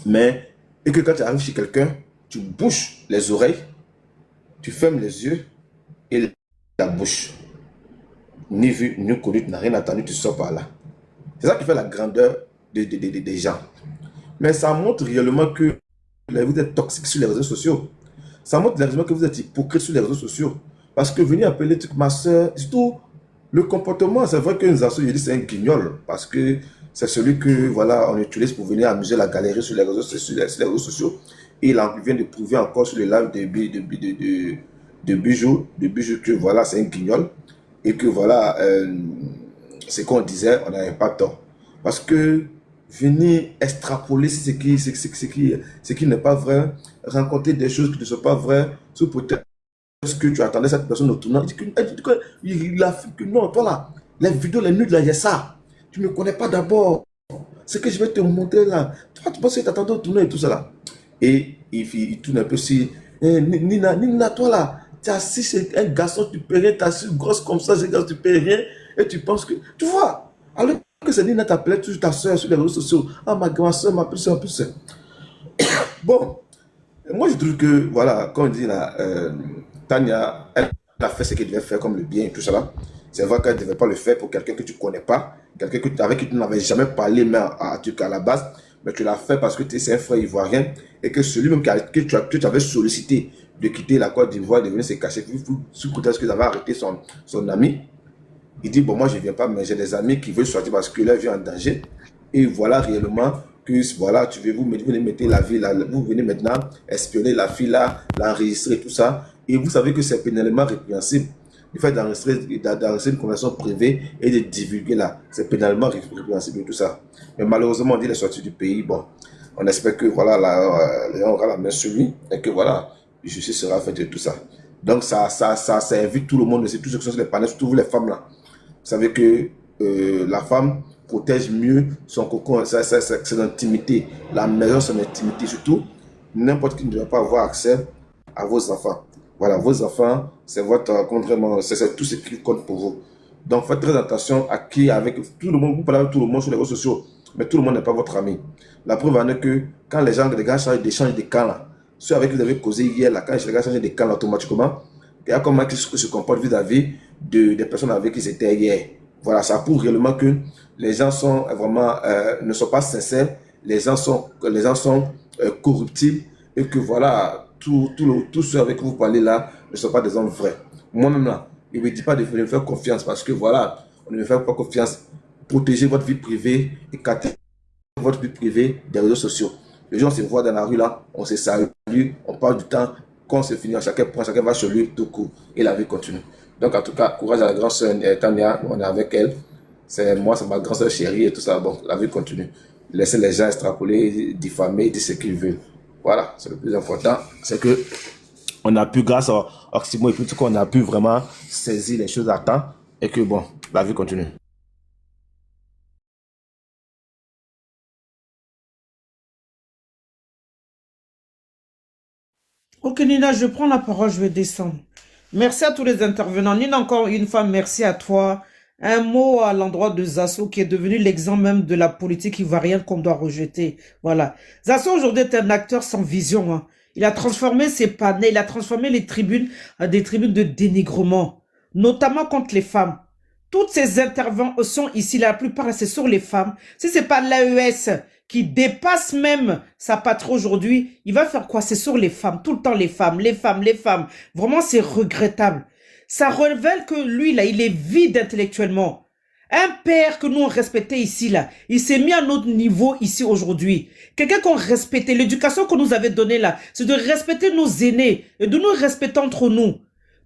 Mais, et que quand tu arrives chez quelqu'un, tu bouches les oreilles, tu fermes les yeux et la bouche. Ni vu, ni connu, tu n'as rien entendu, tu sors par là. C'est ça qui fait la grandeur des gens. Mais ça montre réellement que vous êtes toxique sur les réseaux sociaux. Ça montre réellement que vous êtes hypocrite sur les réseaux sociaux. Parce que venir appeler ma soeur, surtout le comportement, c'est vrai que Nzasso, il dit c'est un guignol. Parce que c'est celui que, voilà, on utilise pour venir amuser la galerie sur les réseaux sociaux. Et il vient de prouver encore sur les lives de bijoux que, voilà, c'est un guignol. Et que, voilà, ce qu'on disait, on n'avait pas tort. Parce que venir extrapoler ce qui n'est pas vrai, rencontrer des choses qui ne sont pas vraies, sous peut-être ce que tu attendais cette personne au tournant, il a fait que non, toi là, les vidéos, les nudes là, il y a ça. Tu ne me connais pas d'abord. Ce que je vais te montrer là, toi tu penses que tu attendais au tournant et tout ça là. Et il tourne un peu si, Nina, toi là, tu as assis chez un garçon, tu peux rien, tu as assis grosse comme ça, ce garçon, tu peux rien, et tu penses que, tu vois, alors que c'est Nina t'appelait toujours ta soeur sur les réseaux sociaux. Ah, ma grande soeur, ma petite soeur, plus soeur. Bon, moi je trouve que, voilà, comme on dit là, Tania, elle a fait ce qu'elle devait faire comme le bien et tout ça là. C'est vrai qu'elle ne devait pas le faire pour quelqu'un que tu ne connais pas, quelqu'un avec qui tu n'avais jamais parlé, mais à la base, mais tu l'as fait parce que tu es un frère ivoirien et que celui même que tu avais sollicité de quitter la Côte d'Ivoire, de venir se cacher, sous prétexte que tu avais arrêté son ami. Il dit, bon, moi je ne viens pas, mais j'ai des amis qui veulent sortir parce que leur vie est en danger. Et voilà réellement que, voilà, vous mettez la vie là, vous venez maintenant espionner la fille là, l'enregistrer, tout ça. Et vous savez que c'est pénalement répréhensible. Le fait d'enregistrer une conversation privée et de divulguer là, c'est pénalement répréhensible et tout ça. Mais malheureusement, on dit les sorties du pays, bon, on espère que voilà, les gens auront la main sur lui et que voilà, justice sera faite et tout ça. Donc ça invite tout le monde, c'est tous ceux qui sont sur les panels, surtout vous les femmes là. Vous savez que la femme protège mieux son cocon, son intimité, la maison, son intimité, surtout n'importe qui ne doit pas avoir accès à vos enfants. Voilà, vos enfants, c'est votre contrairement, c'est tout ce qui compte pour vous. Donc faites très attention à qui, avec tout le monde, vous parlez avec tout le monde sur les réseaux sociaux, mais tout le monde n'est pas votre ami. La preuve en est que quand les gars changent de camp là, ceux avec qui vous avez causé hier là, quand les gars changent de camp là, automatiquement, il y a comment ils se comportent vis-à-vis des personnes avec qui ils étaient hier. Voilà, ça prouve réellement que les gens sont vraiment, ne sont pas sincères, les gens sont corruptibles et que voilà, tous ceux avec qui vous parlez là ne sont pas des hommes vrais. Moi-même là, il ne me dit pas de me faire confiance parce que voilà, on ne me fait pas confiance. Protégez votre vie privée et captez votre vie privée des réseaux sociaux. Les gens se voient dans la rue là, on se salue, on parle du temps, quand c'est fini, chacun va chez lui tout court et la vie continue. Donc en tout cas, courage à la grande sœur Tania, on est avec elle. C'est moi, c'est ma grande sœur chérie et tout ça. Bon, la vie continue. Laissez les gens extrapoler, diffamer, dire ce qu'ils veulent. Voilà, c'est le plus important. C'est que on a pu, grâce à Oximo et tout, qu'on a pu vraiment saisir les choses à temps et que bon, la vie continue. Ok Nina, je prends la parole, je vais descendre. Merci à tous les intervenants. Nina, encore une fois, merci à toi. Un mot à l'endroit de Zasso qui est devenu l'exemple même de la politique ivoirienne qu'on doit rejeter. Voilà. Zasso aujourd'hui est un acteur sans vision. Hein. Il a transformé ses panels, il a transformé les tribunes en des tribunes de dénigrement, notamment contre les femmes. Toutes ces interventions ici, la plupart, c'est sur les femmes. Si c'est pas l'AES qui dépasse même sa patrie aujourd'hui, il va faire quoi? C'est sur les femmes, tout le temps les femmes, les femmes, les femmes. Vraiment, c'est regrettable. Ça révèle que lui, là, il est vide intellectuellement. Un père que nous on respectait ici, là, il s'est mis à notre niveau ici aujourd'hui. Quelqu'un qu'on respectait, l'éducation qu'on nous avait donnée là, c'est de respecter nos aînés et de nous respecter entre nous.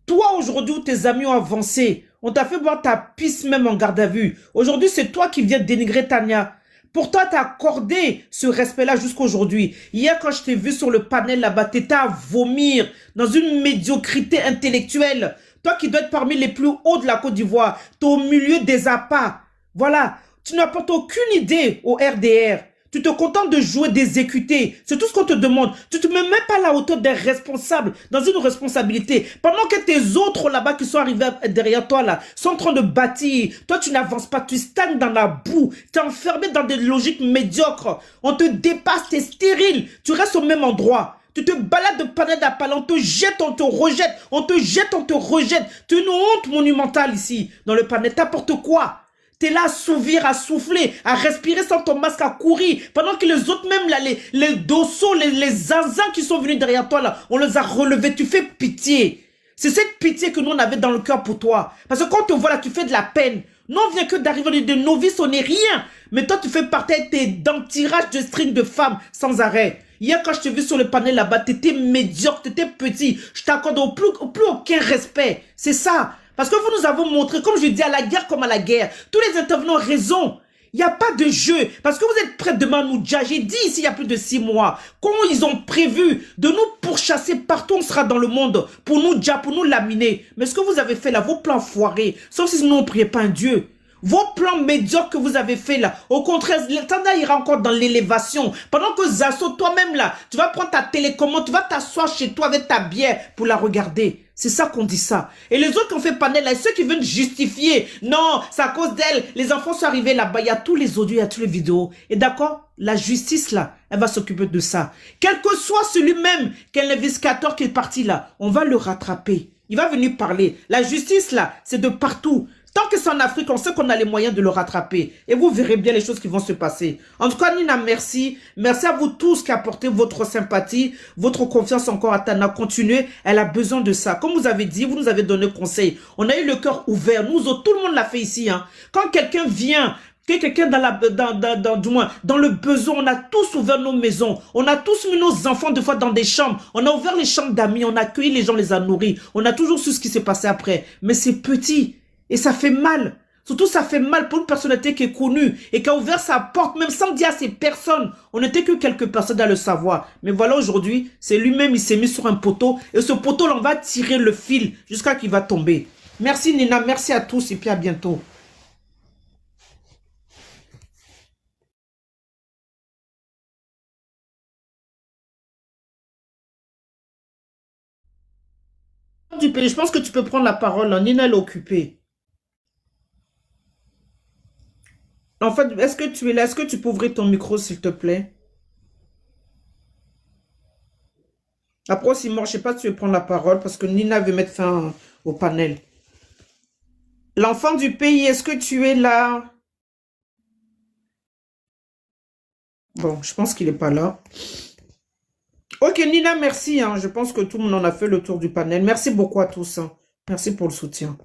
Toi, aujourd'hui, où tes amis ont avancé, on t'a fait boire ta pisse même en garde à vue. Aujourd'hui, c'est toi qui viens dénigrer Tania. Pour toi, t'as accordé ce respect-là jusqu'à aujourd'hui. Hier, quand je t'ai vu sur le panel là-bas, t'étais à vomir dans une médiocrité intellectuelle. Toi qui dois être parmi les plus hauts de la Côte d'Ivoire, t'es au milieu des appâts. Voilà, tu n'apportes aucune idée au RDR. Tu te contentes de jouer des écutés. C'est tout ce qu'on te demande. Tu ne te mets même pas à la hauteur des responsables, dans une responsabilité. Pendant que tes autres là-bas qui sont arrivés derrière toi là, sont en train de bâtir. Toi, tu n'avances pas. Tu stagnes dans la boue. Tu es enfermé dans des logiques médiocres. On te dépasse, tu es stérile. Tu restes au même endroit. Tu te balades de panel à panel, on te jette, on te rejette. On te jette, on te rejette. Tu es une honte monumentale ici, dans le panel. T'apportes quoi? T'es là à s'ouvrir, à souffler, à respirer sans ton masque, à courir. Pendant que les autres même, là, les dossons, les zinzins qui sont venus derrière toi, là, on les a relevés. Tu fais pitié. C'est cette pitié que nous, on avait dans le cœur pour toi. Parce que quand on te voit là, tu fais de la peine. Nous, on vient que d'arriver de novices, on n'est rien. Mais toi, tu fais partie d'un tirage de string de femmes sans arrêt. Hier, quand je t'ai vu sur le panel là-bas, t'étais médiocre, t'étais petit. Je t'accorde au plus aucun respect. C'est ça. Parce que vous nous avez montré, comme je dis, à la guerre comme à la guerre. Tous les intervenants ont raison. Il n'y a pas de jeu. Parce que vous êtes prêts demain à nous dire. J'ai dit ici il y a plus de 6 mois. Comment ils ont prévu de nous pourchasser partout où on sera dans le monde. Pour nous dire, pour nous laminer. Mais ce que vous avez fait là, vos plans foirés. Sauf si nous on ne priait pas un Dieu. Vos plans médiocres que vous avez fait là, au contraire, Tanda ira encore dans l'élévation. Pendant que Zasso, toi-même là, tu vas prendre ta télécommande, tu vas t'asseoir chez toi avec ta bière pour la regarder. C'est ça qu'on dit ça. Et les autres qui ont fait panel là, ceux qui veulent justifier, non, c'est à cause d'elle, les enfants sont arrivés là-bas, il y a tous les audios, il y a toutes les vidéos. Et d'accord, la justice là, elle va s'occuper de ça. Quel que soit celui-même, quel investigateur qui est parti là, on va le rattraper. Il va venir parler. La justice là, c'est de partout. Tant que c'est en Afrique, on sait qu'on a les moyens de le rattraper. Et vous verrez bien les choses qui vont se passer. En tout cas, Nina, merci. Merci à vous tous qui apportez votre sympathie, votre confiance encore à Tana. Continuez, elle a besoin de ça. Comme vous avez dit, vous nous avez donné conseil. On a eu le cœur ouvert. Nous autres, tout le monde l'a fait ici. Hein. Quand quelqu'un vient, quelqu'un dans le besoin, on a tous ouvert nos maisons. On a tous mis nos enfants des fois dans des chambres. On a ouvert les chambres d'amis. On a accueilli les gens, les a nourris. On a toujours su ce qui s'est passé après. Mais c'est petit. Et ça fait mal. Surtout, ça fait mal pour une personnalité qui est connue et qui a ouvert sa porte, même sans dire à ces personnes. On n'était que quelques personnes à le savoir. Mais voilà, aujourd'hui, c'est lui-même, il s'est mis sur un poteau. Et ce poteau, là, on va tirer le fil jusqu'à qu'il va tomber. Merci Nina, merci à tous et puis à bientôt. Je pense que tu peux prendre la parole. Là. Nina, elle est occupée. En fait, est-ce que tu es là? Est-ce que tu peux ouvrir ton micro, s'il te plaît? Après, si moi, je ne sais pas si tu veux prendre la parole parce que Nina veut mettre fin au panel. L'enfant du pays, est-ce que tu es là? Bon, je pense qu'il n'est pas là. Ok, Nina, merci. Hein. Je pense que tout le monde en a fait le tour du panel. Merci beaucoup à tous. Hein. Merci pour le soutien.